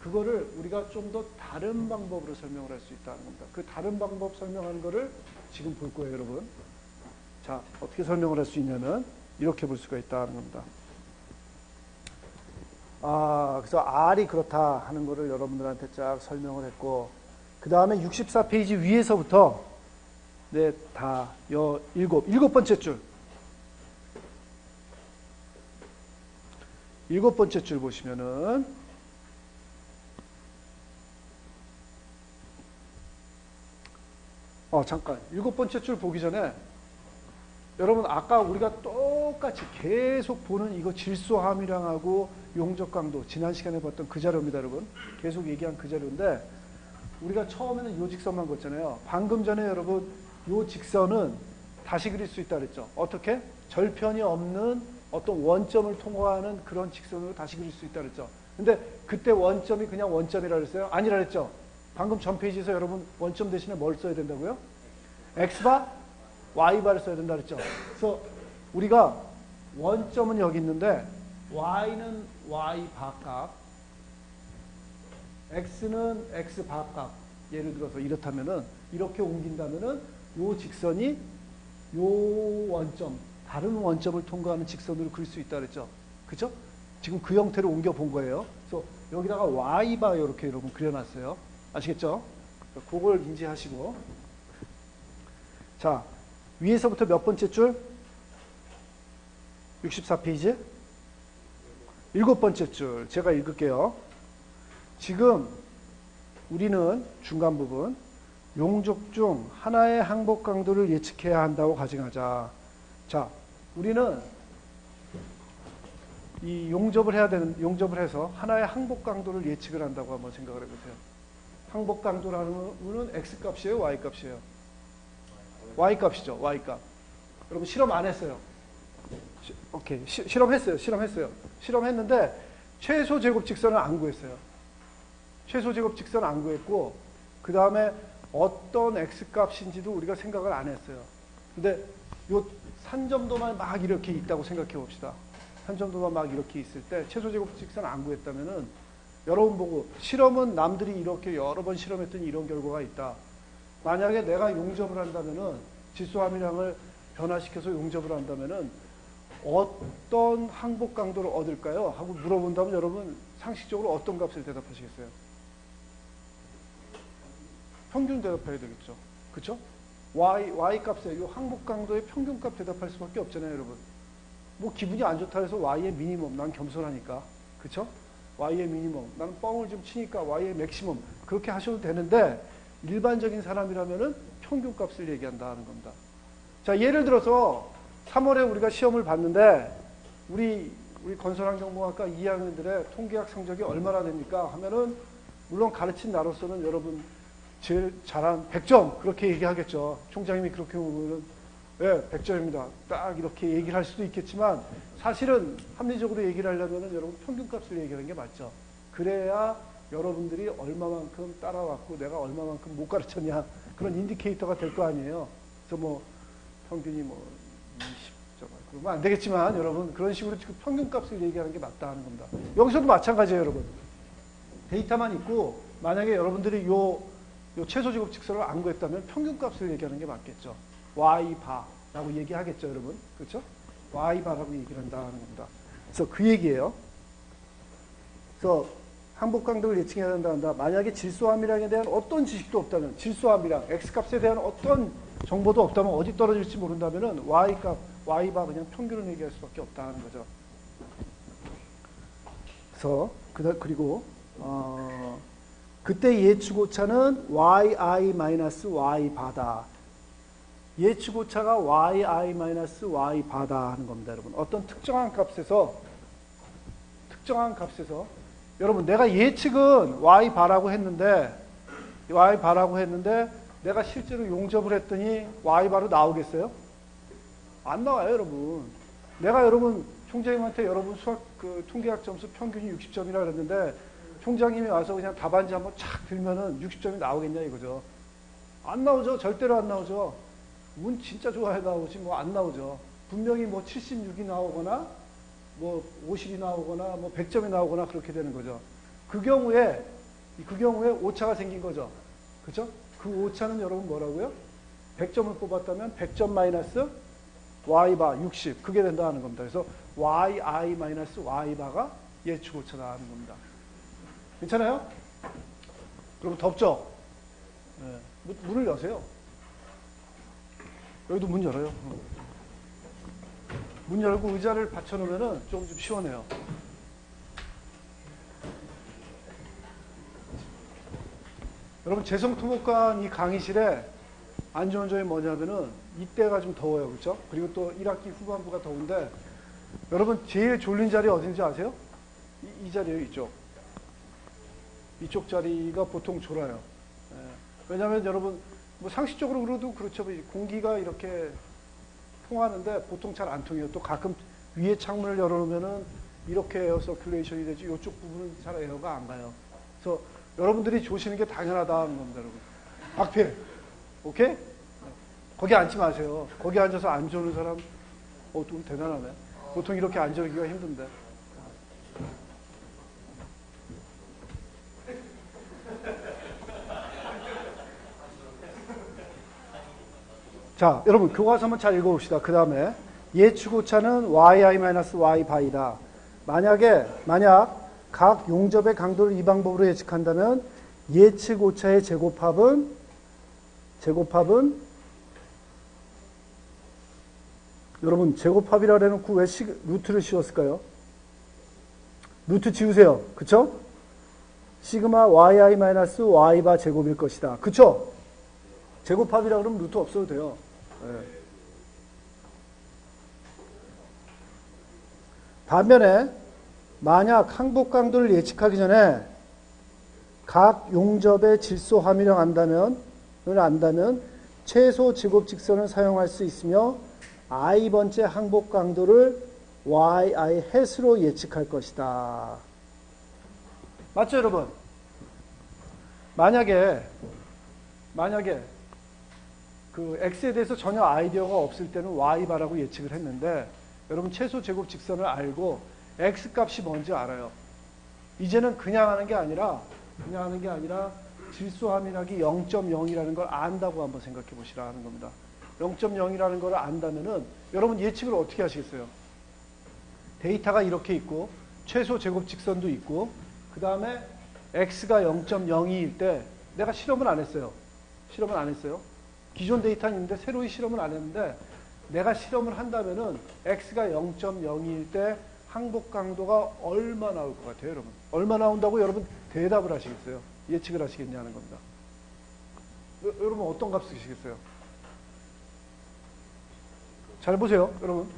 그거를 우리가 좀 더 다른 방법으로 설명을 할 수 있다는 겁니다. 그 다른 방법 설명하는 거를 지금 볼 거예요, 여러분. 자, 어떻게 설명을 할 수 있냐면 이렇게 볼 수가 있다는 겁니다. 그래서 R이 그렇다 하는 거를 여러분들한테 쫙 설명을 했고, 그 다음에 64페이지 위에서부터 일곱 번째 줄. 일곱 번째 줄 보시면은 잠깐. 일곱 번째 줄 보기 전에 여러분 아까 우리가 똑같이 계속 보는 이거 질소 함유량하고 용적 강도 지난 시간에 봤던 그 자료입니다, 여러분. 계속 얘기한 그 자료인데 우리가 처음에는 이 직선만 그었잖아요. 방금 전에 여러분 이 직선은 다시 그릴 수 있다 그랬죠. 어떻게? 절편이 없는 어떤 원점을 통과하는 그런 직선으로 다시 그릴 수 있다 그랬죠. 근데 그때 원점이 그냥 원점이라 그랬어요? 아니라 그랬죠. 방금 전 페이지에서 여러분 원점 대신에 뭘 써야 된다고요? X바, Y바를 써야 된다 그랬죠. 그래서 우리가 원점은 여기 있는데 Y는 Y바 값, X는 X바 값. 예를 들어서 이렇다면은 이렇게 옮긴다면은 요 직선이 요 원점, 다른 원점을 통과하는 직선으로 그릴 수 있다 그랬죠. 그죠? 지금 그 형태로 옮겨 본 거예요. 그래서 여기다가 Y바 이렇게 여러분 그려놨어요. 아시겠죠? 그걸 인지하시고. 자, 위에서부터 몇 번째 줄? 64페이지? 7번째 줄. 제가 읽을게요. 지금 우리는 중간 부분 용접 중 하나의 항복 강도를 예측해야 한다고 가정하자. 자, 우리는 이 용접을 해서 하나의 항복 강도를 예측을 한다고 한번 생각을 해보세요. 항복 강도라는 거는 X 값이에요, Y 값이에요? Y 값이죠, Y 값. 여러분 실험 안 했어요? 오케이, 실험했어요. 실험했는데 최소 제곱 직선을 안 구했어요. 최소 제곱 직선 안 구했고 그 다음에 어떤 X 값인지도 우리가 생각을 안 했어요. 근데 요 산점도만 막 이렇게 있다고 생각해 봅시다. 산점도만 막 이렇게 있을 때 최소 제곱 직선 안 구했다면은 여러분 보고 실험은 남들이 이렇게 여러 번 실험했더니 이런 결과가 있다. 만약에 내가 용접을 한다면은 질소함유량을 변화시켜서 용접을 한다면은 어떤 항복 강도를 얻을까요? 하고 물어본다면 여러분 상식적으로 어떤 값을 대답하시겠어요? 평균 대답해야 되겠죠. 그쵸? Y 값에 이 항복 강도의 평균값 대답할 수밖에 없잖아요, 여러분. 뭐 기분이 안 좋다 해서 Y의 미니멈, 난 겸손하니까. 그쵸? Y의 미니멈, 나는 뻥을 좀 치니까 Y의 맥시멈. 그렇게 하셔도 되는데 일반적인 사람이라면은 평균값을 얘기한다 하는 겁니다. 자, 예를 들어서 3월에 우리가 시험을 봤는데 우리 건설환경공학과 2학년들의 통계학 성적이 얼마나 됩니까? 하면은 물론 가르친 나로서는 여러분 제일 잘한 100점 그렇게 얘기하겠죠. 총장님이 그렇게 보면은 예, 100점입니다. 딱 이렇게 얘기를 할 수도 있겠지만 사실은 합리적으로 얘기를 하려면은 여러분 평균값을 얘기하는 게 맞죠. 그래야 여러분들이 얼마만큼 따라왔고 내가 얼마만큼 못 가르쳤냐 그런 인디케이터가 될 거 아니에요. 그래서 뭐 평균이 뭐 20점 그러면 안 되겠지만 여러분 그런 식으로 지금 평균값을 얘기하는 게 맞다 하는 겁니다. 여기서도 마찬가지예요, 여러분. 데이터만 있고 만약에 여러분들이 요 최소 제곱 직선을 안 구했다면 평균값을 얘기하는 게 맞겠죠. Y바라고 얘기하겠죠, 여러분. 그렇죠? Y바라고 얘기를 한다 하는 겁니다. 그래서 그 얘기예요. 그래서 항복 강도를 예측해야 한다. 만약에 질소함유량에 대한 어떤 지식도 없다면, 질소함유량, X값에 대한 어떤 정보도 없다면 어디 떨어질지 모른다면은 Y값, Y바 그냥 평균을 얘기할 수밖에 없다 하는 거죠. 그래서 그리고 그때 예측 오차는 yi-y바다. 예측 오차가 yi-y바다 하는 겁니다, 여러분. 어떤 특정한 값에서 여러분 내가 예측은 y바라고 했는데 내가 실제로 용접을 했더니 y바로 나오겠어요? 안 나와요, 여러분. 내가 여러분 총장님한테 여러분 수학 그 통계학 점수 평균이 60점이라 그랬는데 총장님이 와서 그냥 답안지 한번 착 들면은 60점이 나오겠냐 이거죠. 안 나오죠. 절대로 안 나오죠. 운 진짜 좋아야 나오지 뭐 안 나오죠. 분명히 뭐 76이 나오거나 뭐 50이 나오거나 뭐 100점이 나오거나 그렇게 되는 거죠. 그 경우에 오차가 생긴 거죠. 그렇죠? 그 오차는 여러분 뭐라고요? 100점을 뽑았다면 100점 마이너스 y바 60 그게 된다 하는 겁니다. 그래서 yi 마이너스 y바가 예측 오차다 하는 겁니다. 괜찮아요? 그럼 덥죠? 네. 문을 여세요. 여기도 문 열어요. 문 열고 의자를 받쳐놓으면 좀 시원해요. 여러분 재성토목관 이 강의실에 안 좋은 점이 뭐냐면은 이때가 좀 더워요. 그렇죠? 그리고 또 1학기 후반부가 더운데 여러분 제일 졸린 자리 어딘지 아세요? 이 자리예요. 이쪽 자리가 보통 졸아요. 예. 왜냐하면 여러분 뭐 상식적으로도 그렇죠. 공기가 이렇게 통하는데 보통 잘 안 통해요. 또 가끔 위에 창문을 열어놓으면은 이렇게 에어 서큘레이션이 되지 이쪽 부분은 잘 에어가 안 가요. 그래서 여러분들이 조시는 게 당연하다 하는 겁니다, 여러분. 악필. 오케이? 거기 앉지 마세요. 거기 앉아서 안 좋은 사람, 좀 대단하네. 보통 이렇게 앉아기가 힘든데. 자, 여러분 교과서 한번 잘 읽어봅시다. 그 다음에 예측 오차는 yi-y 바이다. 만약 각 용접의 강도를 이 방법으로 예측한다면 예측 오차의 제곱합은 여러분 제곱합이라 해놓고 왜 루트를 씌웠을까요? 루트 지우세요. 그쵸? 시그마 yi-y 바 제곱일 것이다. 그쵸? 제곱합이라 그러면 루트 없어도 돼요. 네. 반면에 만약 항복 강도를 예측하기 전에 각 용접의 질소 함유량 안다면 최소 제곱 직선을 사용할 수 있으며 i번째 항복 강도를 yi 햇으로 예측할 것이다. 맞죠, 여러분? 만약에 그 x에 대해서 전혀 아이디어가 없을 때는 y바라고 예측을 했는데 여러분 최소 제곱 직선을 알고 x 값이 뭔지 알아요. 이제는 그냥 하는 게 아니라 질소 함유량이 0.0이라는 걸 안다고 한번 생각해 보시라 하는 겁니다. 0.0이라는 걸 안다면은 여러분 예측을 어떻게 하시겠어요? 데이터가 이렇게 있고 최소 제곱 직선도 있고 그 다음에 x가 0.02일 때 내가 실험을 안 했어요. 기존 데이터는 있는데 새로이 실험을 안 했는데 내가 실험을 한다면은 x가 0.02일 때 항복 강도가 얼마 나올 것 같아요, 여러분? 얼마 나온다고 여러분 대답을 하시겠어요? 예측을 하시겠냐는 겁니다. 여러분 어떤 값 쓰시겠어요? 잘 보세요, 여러분.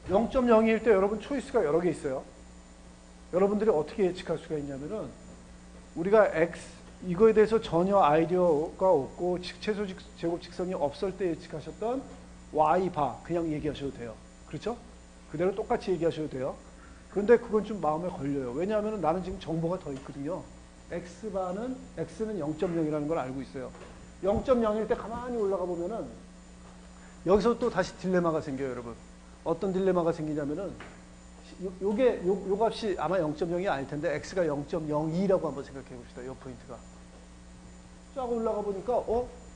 0.02일 때 여러분 초이스가 여러 개 있어요. 여러분들이 어떻게 예측할 수가 있냐면은 우리가 이거에 대해서 전혀 아이디어가 없고 최소 제곱 직선이 없을 때 예측하셨던 y바 그냥 얘기하셔도 돼요. 그렇죠? 그대로 똑같이 얘기하셔도 돼요. 그런데 그건 좀 마음에 걸려요. 왜냐하면 나는 지금 정보가 더 있거든요. x는 0.0이라는 걸 알고 있어요. 0.0일 때 가만히 올라가 보면은 여기서 또 다시 딜레마가 생겨요, 여러분. 어떤 딜레마가 생기냐면은 요 값이 아마 0.0이 아닐 텐데 x가 0.02라고 한번 생각해 봅시다. 이 포인트가. 쫙 올라가 보니까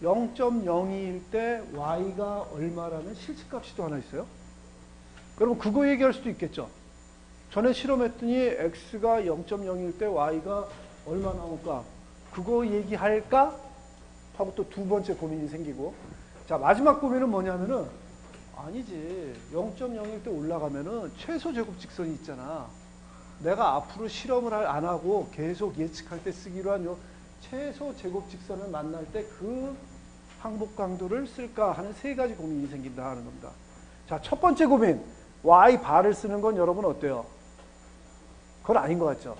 0.02일 때 y가 얼마라는 실측값이 또 하나 있어요. 여러분 그거 얘기할 수도 있겠죠. 전에 실험했더니 x가 0.0일 때 y가 얼마 나올까? 그거 얘기할까? 하고 또 두 번째 고민이 생기고 자 마지막 고민은 뭐냐면은 아니지 0.0일 때 올라가면은 최소 제곱 직선이 있잖아. 내가 앞으로 실험을 안 하고 계속 예측할 때 쓰기로 한 요 최소 제곱 직선을 만날 때 그 항복 강도를 쓸까 하는 세 가지 고민이 생긴다 하는 겁니다. 자, 첫 번째 고민 y 바를 쓰는 건 여러분 어때요? 그건 아닌 것 같죠?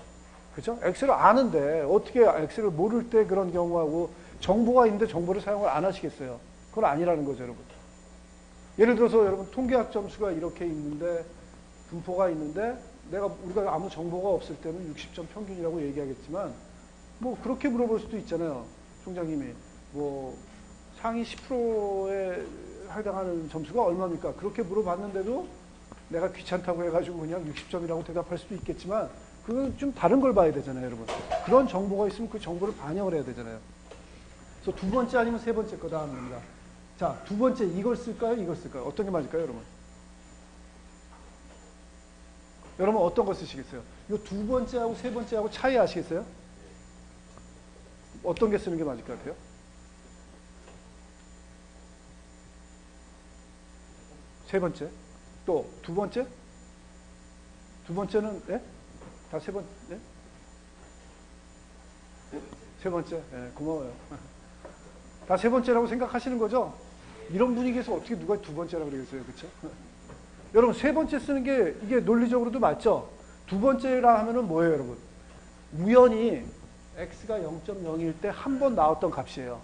그렇죠? x를 아는데 어떻게 x를 모를 때 그런 경우하고 정보가 있는데 정보를 사용을 안 하시겠어요? 그건 아니라는 거죠, 여러분. 예를 들어서 여러분 통계학 점수가 이렇게 있는데 분포가 있는데 우리가 아무 정보가 없을 때는 60점 평균이라고 얘기하겠지만 뭐 그렇게 물어볼 수도 있잖아요. 총장님이 뭐 상위 10%에 해당하는 점수가 얼마입니까? 그렇게 물어봤는데도 내가 귀찮다고 해가지고 그냥 60점이라고 대답할 수도 있겠지만 그건 좀 다른 걸 봐야 되잖아요, 여러분. 그런 정보가 있으면 그 정보를 반영을 해야 되잖아요. 그래서 두 번째 아니면 세 번째 거다 하는 겁니다. 자, 두 번째 이걸 쓸까요? 이걸 쓸까요? 어떤 게 맞을까요, 여러분? 여러분 어떤 거 쓰시겠어요? 이 두 번째하고 세 번째하고 차이 아시겠어요? 어떤 게 쓰는 게 맞을 것 같아요? 세 번째. 또 두 번째? 두 번째는 네? 다 세 번째? 네? 세 번째. 네, 고마워요. 다 세 번째라고 생각하시는 거죠? 이런 분위기에서 어떻게 누가 두 번째라고 그러겠어요, 그렇죠? 여러분 세 번째 쓰는 게 이게 논리적으로도 맞죠? 두 번째라 하면은 뭐예요, 여러분? 우연히 x가 0.0일 때 한 번 나왔던 값이에요.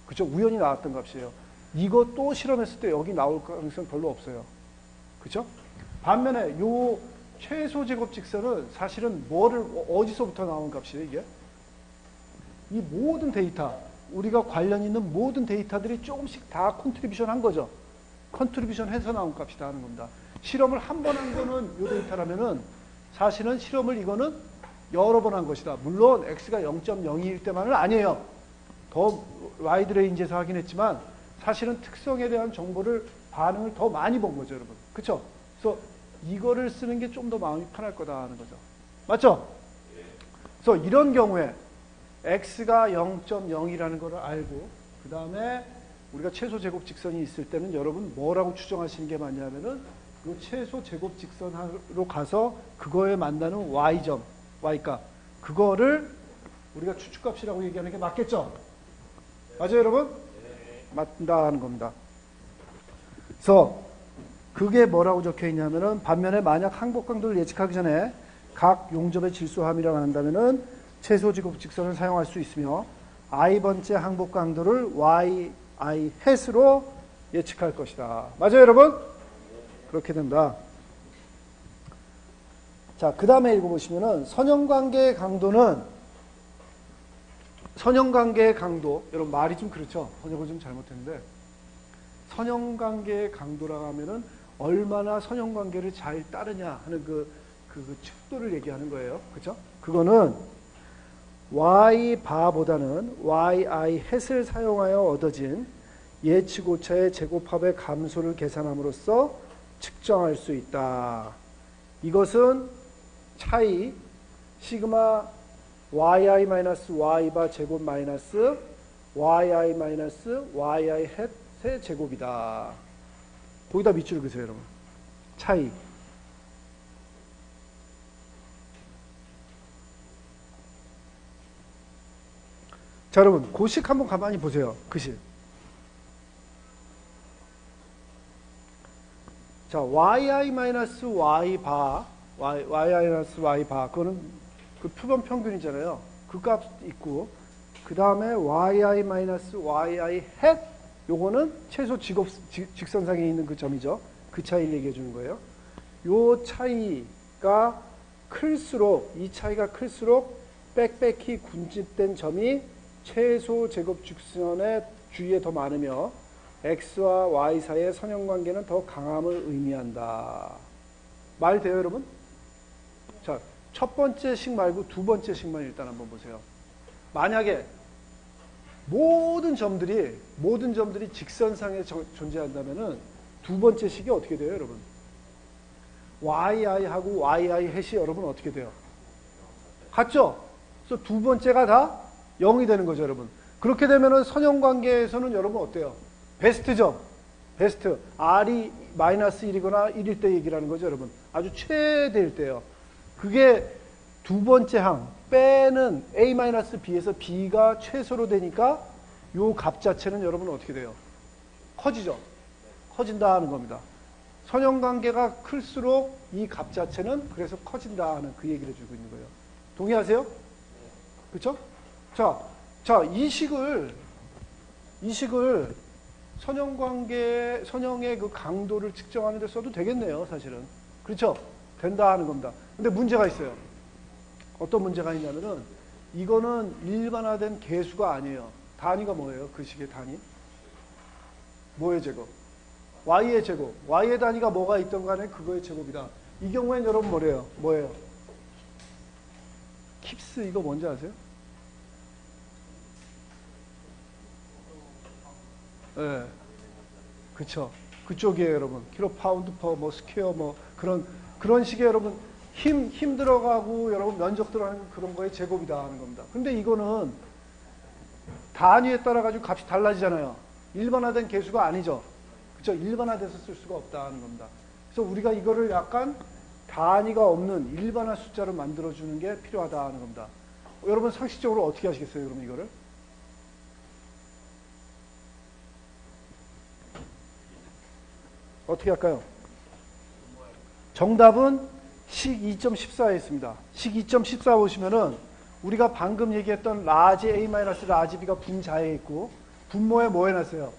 그렇죠? 우연히 나왔던 값이에요. 이거 또 실험했을 때 여기 나올 가능성 별로 없어요. 그렇죠? 반면에 요 최소 제곱 직선은 사실은 뭐를 어디서부터 나온 값이에요, 이게? 이 모든 데이터, 우리가 관련 있는 모든 데이터들이 조금씩 다 컨트리뷰션 한 거죠. 컨트리뷰션 해서 나온 값이다 하는 겁니다. 실험을 한 번 한 거는 요 데이터라면은 사실은 실험을 이거는 여러 번 한 것이다. 물론 x가 0.02일 때만은 아니에요. 더 와이드 레인지에서 하긴 했지만 사실은 특성에 대한 정보를 반응을 더 많이 본 거죠, 여러분. 그렇죠? 그래서 이거를 쓰는 게 좀 더 마음이 편할 거다 하는 거죠. 맞죠? 그래서 이런 경우에 x가 0.0이라는 걸 알고 그 다음에 우리가 최소 제곱 직선이 있을 때는 여러분 뭐라고 추정하시는 게 맞냐면은 이 최소 제곱 직선으로 가서 그거에 만나는 y점, y값 그거를 우리가 추측값이라고 얘기하는 게 맞겠죠? 맞아요, 여러분? 맞다 하는 겁니다. 그래서 그게 뭐라고 적혀 있냐면은 반면에 만약 항복 강도를 예측하기 전에 각 용접의 질소함이라고 한다면은 최소 제곱 직선을 사용할 수 있으며 i번째 항복 강도를 yi 햇으로 예측할 것이다. 맞아요, 여러분? 그렇게 된다. 자, 그 다음에 읽어보시면은 선형관계의 강도, 여러분 말이 좀 그렇죠? 번역을 좀 잘못했는데, 선형관계의 강도라고 하면은 얼마나 선형관계를 잘 따르냐 하는 그 척도를 얘기하는 거예요. 그죠? 그거는 y 바보다는 yi 햇을 사용하여 얻어진 예측 오차의 제곱합의 감소를 계산함으로써 측정할 수 있다. 이것은 차이 시그마 yi-y 바 제곱 마이너스 yi 햇의 제곱이다. 거기다 밑줄 그으세요, 여러분. 차이. 자, 여러분, 고식 한번 가만히 보세요. 그식. 자, yi-y 바, yi-y 바, 그거는 그 표본 평균이잖아요. 그 값 있고, 그 다음에 yi-yi 햇, 요거는 최소 직선상에 있는 그 점이죠. 그 차이를 얘기해 주는 거예요. 요 차이가 클수록, 이 차이가 클수록 빽빽히 군집된 점이 최소 제곱 직선의 주위에 더 많으며 x와 y 사이의 선형관계는 더 강함을 의미한다. 말 돼요, 여러분? 자, 첫 번째 식 말고 두 번째 식만 일단 한번 보세요. 만약에 모든 점들이 직선상에 존재한다면은 두 번째 식이 어떻게 돼요, 여러분? yi하고 yi 햇이 여러분 어떻게 돼요? 같죠? 그래서 두 번째가 다 0이 되는 거죠, 여러분. 그렇게 되면은 선형관계에서는 여러분 어때요? 베스트죠? 베스트. R이 마이너스 1이거나 1일 때 얘기라는 거죠, 여러분. 아주 최대일 때요. 그게 두 번째 항, 빼는 A-B에서 B가 최소로 되니까 요 값 자체는 여러분 어떻게 돼요? 커지죠? 커진다 하는 겁니다. 선형관계가 클수록 이 값 자체는 그래서 커진다 하는 그 얘기를 해주고 있는 거예요. 동의하세요? 그렇죠? 자, 이 식을 선형의 그 강도를 측정하는 데 써도 되겠네요, 사실은. 그렇죠? 된다 하는 겁니다. 근데 문제가 있어요. 어떤 문제가 있냐면은, 이거는 일반화된 계수가 아니에요. 단위가 뭐예요? 그 식의 단위? 뭐의 제곱? y의 제곱. y의 단위가 뭐가 있던 간에 그거의 제곱이다. 이 경우엔 여러분 뭐예요? 킵스 이거 뭔지 아세요? 네. 그쵸. 그쪽이에요, 여러분. 킬로 파운드 퍼, 스퀘어, 그런 식의 여러분, 힘 들어가고, 여러분, 면적 들어가는 그런 거에 제곱이다 하는 겁니다. 근데 이거는 단위에 따라가지고 값이 달라지잖아요. 일반화된 계수가 아니죠. 그쵸. 일반화돼서 쓸 수가 없다 하는 겁니다. 그래서 우리가 이거를 약간 단위가 없는 일반화 숫자로 만들어주는 게 필요하다 하는 겁니다. 여러분, 상식적으로 어떻게 하시겠어요, 그럼 이거를? 어떻게 할까요? 정답은 식 2.14에 있습니다. 식 2.14 보시면은 우리가 방금 얘기했던 라지 A- 라지 B가 분자에 있고 분모에 뭐 해놨어요?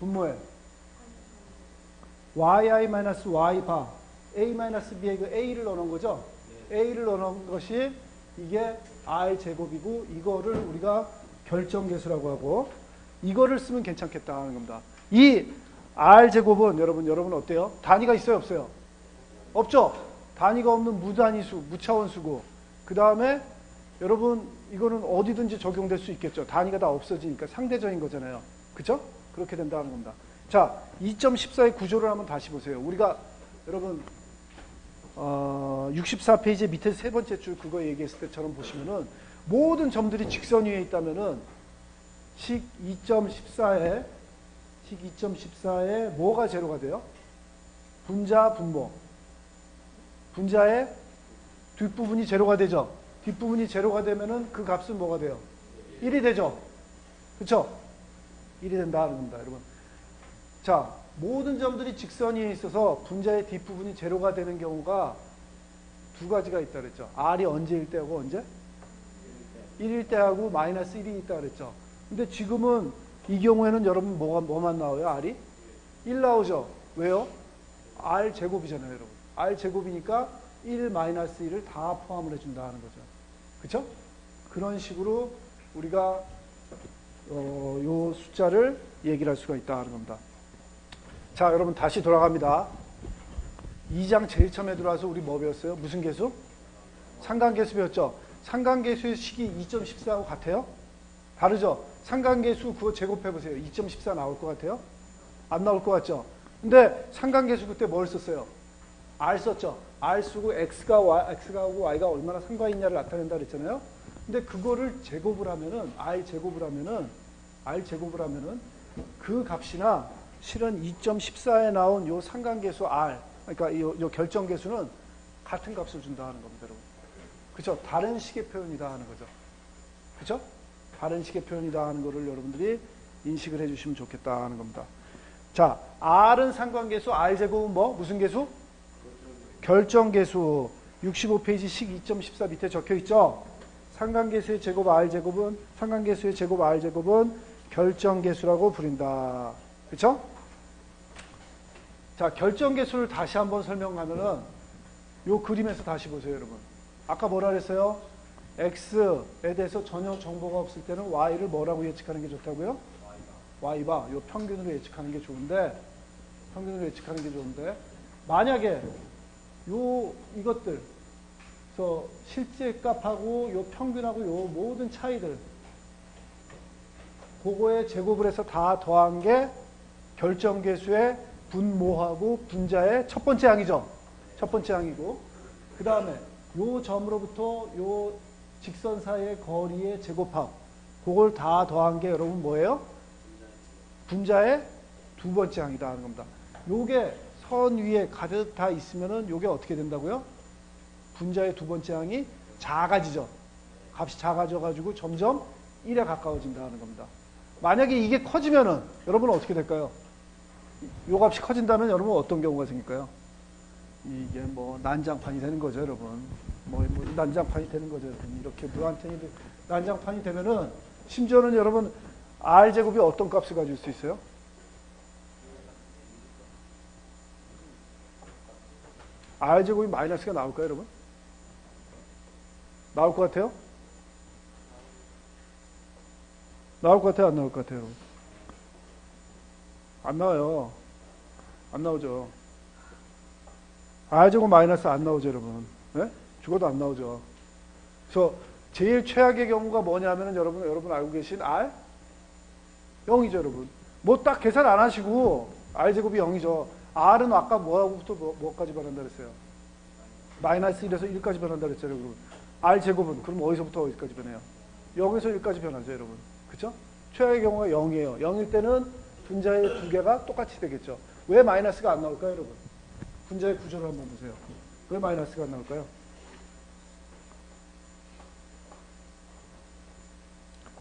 분모에 yi-y 바 a-b에 그 a를 넣어놓은 거죠. a를 넣어놓은 것이 이게 r 제곱이고 이거를 우리가 결정계수라고 하고 이거를 쓰면 괜찮겠다 하는 겁니다. 이 r 제곱은 여러분 어때요? 단위가 있어요, 없어요? 없죠. 단위가 없는 무단위수, 무차원수고 그 다음에 여러분 이거는 어디든지 적용될 수 있겠죠. 단위가 다 없어지니까 상대적인 거잖아요. 그죠? 그렇게 된다는 겁니다. 자, 2.14의 구조를 한번 다시 보세요. 우리가 여러분 64페이지 밑에 세 번째 줄 그거 얘기했을 때처럼 보시면은 모든 점들이 직선 위에 있다면은 식 2.14에 뭐가 제로가 돼요? 분자, 분모. 분자의 뒷부분이 제로가 되죠. 뒷부분이 제로가 되면은 그 값은 뭐가 돼요? 1이 되죠. 그렇죠? 1이 된다는 겁니다, 여러분. 자, 모든 점들이 직선 위에 있어서 분자의 뒷부분이 제로가 되는 경우가 두 가지가 있다 그랬죠. R이 언제일 때하고 언제? 1일 때하고 마이너스 1이 있다 그랬죠. 근데 지금은 이 경우에는 여러분 뭐만 나와요? R이? 1 나오죠. 왜요? R 제곱이잖아요, 여러분. R 제곱이니까 1 마이너스 1을 다 포함을 해준다 하는 거죠. 그쵸? 그런 식으로 우리가 요 숫자를 얘기를 할 수가 있다 하는 겁니다. 자, 여러분 다시 돌아갑니다. 2장 제일 처음에 들어와서 우리 뭐 배웠어요? 무슨 계수? 상관계수 배웠죠? 상관계수의 식이 2.14하고 같아요? 다르죠? 상관계수 그거 제곱해보세요. 2.14 나올 것 같아요? 안 나올 것 같죠? 근데 상관계수 그때 뭘 썼어요? R 썼죠? R 쓰고 X하고 Y가 얼마나 상관이 있냐를 나타낸다 그랬잖아요? 근데 그거를 제곱을 하면은, R 제곱을 하면은 그 값이나 실은 2.14에 나온 요 상관계수 R, 그러니까 요 결정계수는 같은 값을 준다 하는 겁니다, 여러분. 그죠? 다른 식의 표현이다 하는 거죠. 그죠? 다른 식의 표현이다 하는 거를 여러분들이 인식을 해주시면 좋겠다 하는 겁니다. 자, R은 상관계수, R제곱은 뭐? 무슨 계수? 결정계수. 65페이지 식 2.14 밑에 적혀 있죠? 상관계수의 제곱 R제곱은, 상관계수의 제곱 R제곱은 결정계수라고 부른다. 그쵸? 자, 결정계수를 다시 한번 설명하면은 요 그림에서 다시 보세요, 여러분. 아까 뭐라 그랬어요? X에 대해서 전혀 정보가 없을 때는 Y를 뭐라고 예측하는 게 좋다고요? Y바. 요 평균으로 예측하는 게 좋은데, 만약에 이것들, 그래서 실제 값하고 요 평균하고 요 모든 차이들, 그거에 제곱을 해서 다 더한 게 결정계수의 분모하고 분자의 첫 번째 항이죠. 첫 번째 항이고, 그 다음에 요 점으로부터 요 직선 사이의 거리의 제곱합, 그걸 다 더한 게 여러분 뭐예요? 분자의 두 번째 항이다 하는 겁니다. 요게 선 위에 가득 다 있으면은 요게 어떻게 된다고요? 분자의 두 번째 항이 작아지죠. 값이 작아져가지고 점점 1에 가까워진다 하는 겁니다. 만약에 이게 커지면은 여러분은 어떻게 될까요? 요 값이 커진다면 여러분 어떤 경우가 생길까요? 이게 뭐 난장판이 되는 거죠, 여러분. 뭐 난장판이 되는 거죠, 여러분. 이렇게 무한탱이 난장판이 되면은 심지어는 여러분 R 제곱이 어떤 값을 가질 수 있어요? R 제곱이 마이너스가 나올까요, 여러분? 나올 것 같아요? 나올 것 같아요, 안 나올 것 같아요, 여러분? 안 나와요. 안 나오죠. R 제곱 마이너스 안 나오죠, 여러분. 네? 죽어도 안 나오죠. 그래서 제일 최악의 경우가 뭐냐면은 여러분 알고 계신 R? 0이죠, 여러분. 뭐 딱 계산 안 하시고 R 제곱이 0이죠. R은 아까 뭐하고부터 뭐까지 변한다 그랬어요? 마이너스 1에서 1까지 변한다 그랬잖아요, 여러분. R 제곱은 그럼 어디서부터 어디까지 변해요? 0에서 1까지 변하죠, 여러분. 그쵸? 최악의 경우가 0이에요. 0일 때는 분자의 두 개가 똑같이 되겠죠. 왜 마이너스가 안 나올까요, 여러분? 분자의 구조를 한번 보세요. 왜 마이너스가 안 나올까요?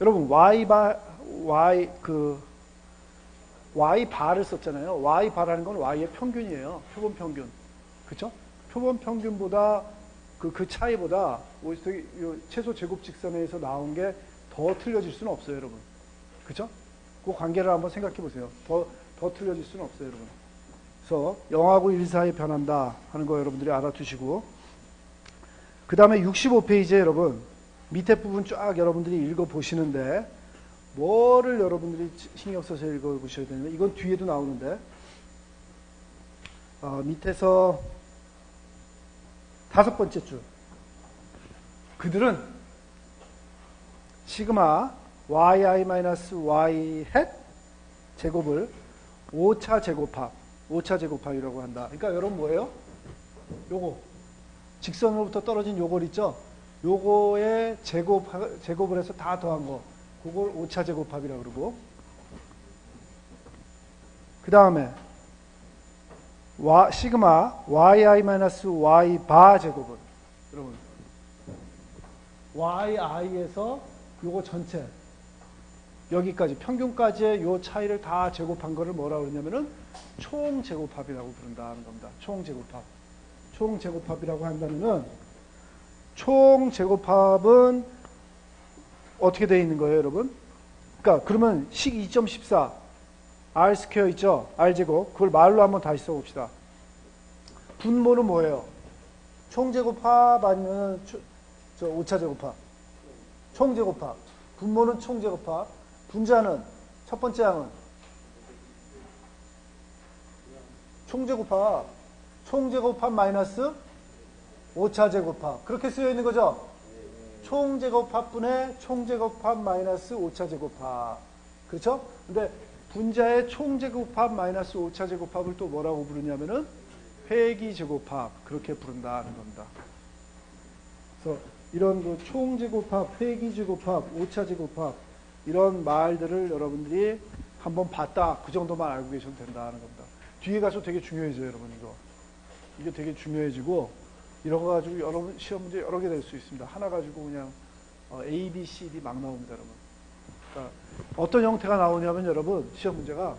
여러분, Y 바를 썼잖아요. Y 바라는 건 Y의 평균이에요. 표본 평균. 그쵸? 표본 평균보다, 그 차이보다, 최소 제곱 직선에서 나온 게 더 틀려질 수는 없어요, 여러분. 그쵸? 그 관계를 한번 생각해 보세요. 더 틀려질 수는 없어요, 여러분. 그래서 0하고 1 사이에 변한다 하는 거 여러분들이 알아두시고, 그 다음에 65페이지에 여러분 밑에 부분 쫙 여러분들이 읽어보시는데 뭐를 여러분들이 신경 써서 읽어보셔야 되냐면, 이건 뒤에도 나오는데 밑에서 5번째 줄, 그들은 시그마 yi-y 햇 제곱을 5차 제곱합이라고 한다. 그러니까 여러분 뭐예요? 요거 직선으로부터 떨어진 요걸 있죠? 요거에 제곱을 해서 다 더한 거, 그걸 5차 제곱합이라고 그러고, 그 다음에 시그마 yi-y 바 제곱은 여러분 yi에서 요거 전체 여기까지 평균까지의 요 차이를 다 제곱한 거를 뭐라고 그러냐면은 총 제곱합이라고 부른다는 겁니다. 총 제곱합. 총 제곱합이라고 한다면은, 총 제곱합은 어떻게 되어 있는 거예요, 여러분? 그러니까 그러면 식 2.14 r 스퀘어 있죠? r 제곱. 그걸 말로 한번 다시 써 봅시다. 분모는 뭐예요? 총 제곱합 아니면 5차 제곱합? 총 제곱합. 분모는 총 제곱합. 분자는 첫 번째 항은 총 제곱합. 총 제곱합 마이너스 5차 제곱합. 그렇게 쓰여 있는 거죠? 총 제곱합분의 총 제곱합 마이너스 5차 제곱합. 그렇죠? 근데 분자의 총 제곱합 마이너스 5차 제곱합을 또 뭐라고 부르냐면은 회기 제곱합. 그렇게 부른다는 겁니다. 그래서 이런 그 총 제곱합, 회기 제곱합, 5차 제곱합, 이런 말들을 여러분들이 한번 봤다, 그 정도만 알고 계셔도 된다는 겁니다. 뒤에 가서 되게 중요해져요, 여러분. 이게 되게 중요해지고, 이런 거 가지고 여러분 시험 문제 여러 개 될 수 있습니다. 하나 가지고 그냥 A, B, C, D 막 나옵니다, 여러분. 그러니까 어떤 형태가 나오냐면, 여러분 시험 문제가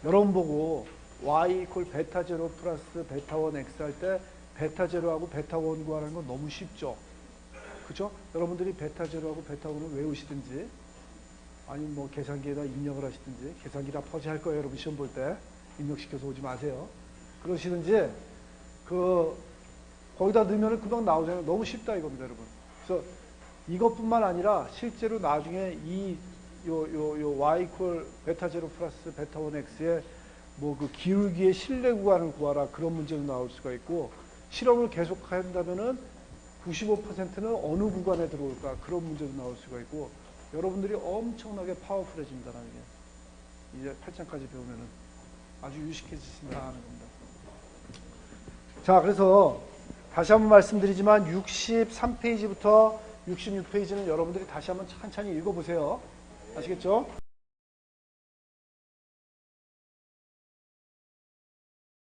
여러분 보고 y 이퀄 베타 제로 플러스 베타 1 x 할 때 베타 제로하고 베타 1 구하는 건 너무 쉽죠. 그죠? 여러분들이 베타 제로하고 베타 1을 외우시든지 아니면 뭐 계산기에다 입력을 하시든지, 계산기다 퍼지할 거예요, 여러분 시험 볼 때. 입력시켜서 오지 마세요. 그러시든지 거기다 넣으면 금방 나오잖아요. 너무 쉽다 이겁니다, 여러분. 그래서 이것뿐만 아니라 실제로 나중에 요 y 이퀄 베타 제로 플러스 베타 1 x의 뭐 그 기울기의 실내 구간을 구하라, 그런 문제도 나올 수가 있고, 실험을 계속 한다면은 95%는 어느 구간에 들어올까, 그런 문제도 나올 수가 있고, 여러분들이 엄청나게 파워풀해진다는 게 이제 8장까지 배우면은 아주 유식해지신다는 겁니다. 자, 그래서 다시 한번 말씀드리지만 63페이지부터 66페이지는 여러분들이 다시 한번 천천히 읽어보세요. 아시겠죠?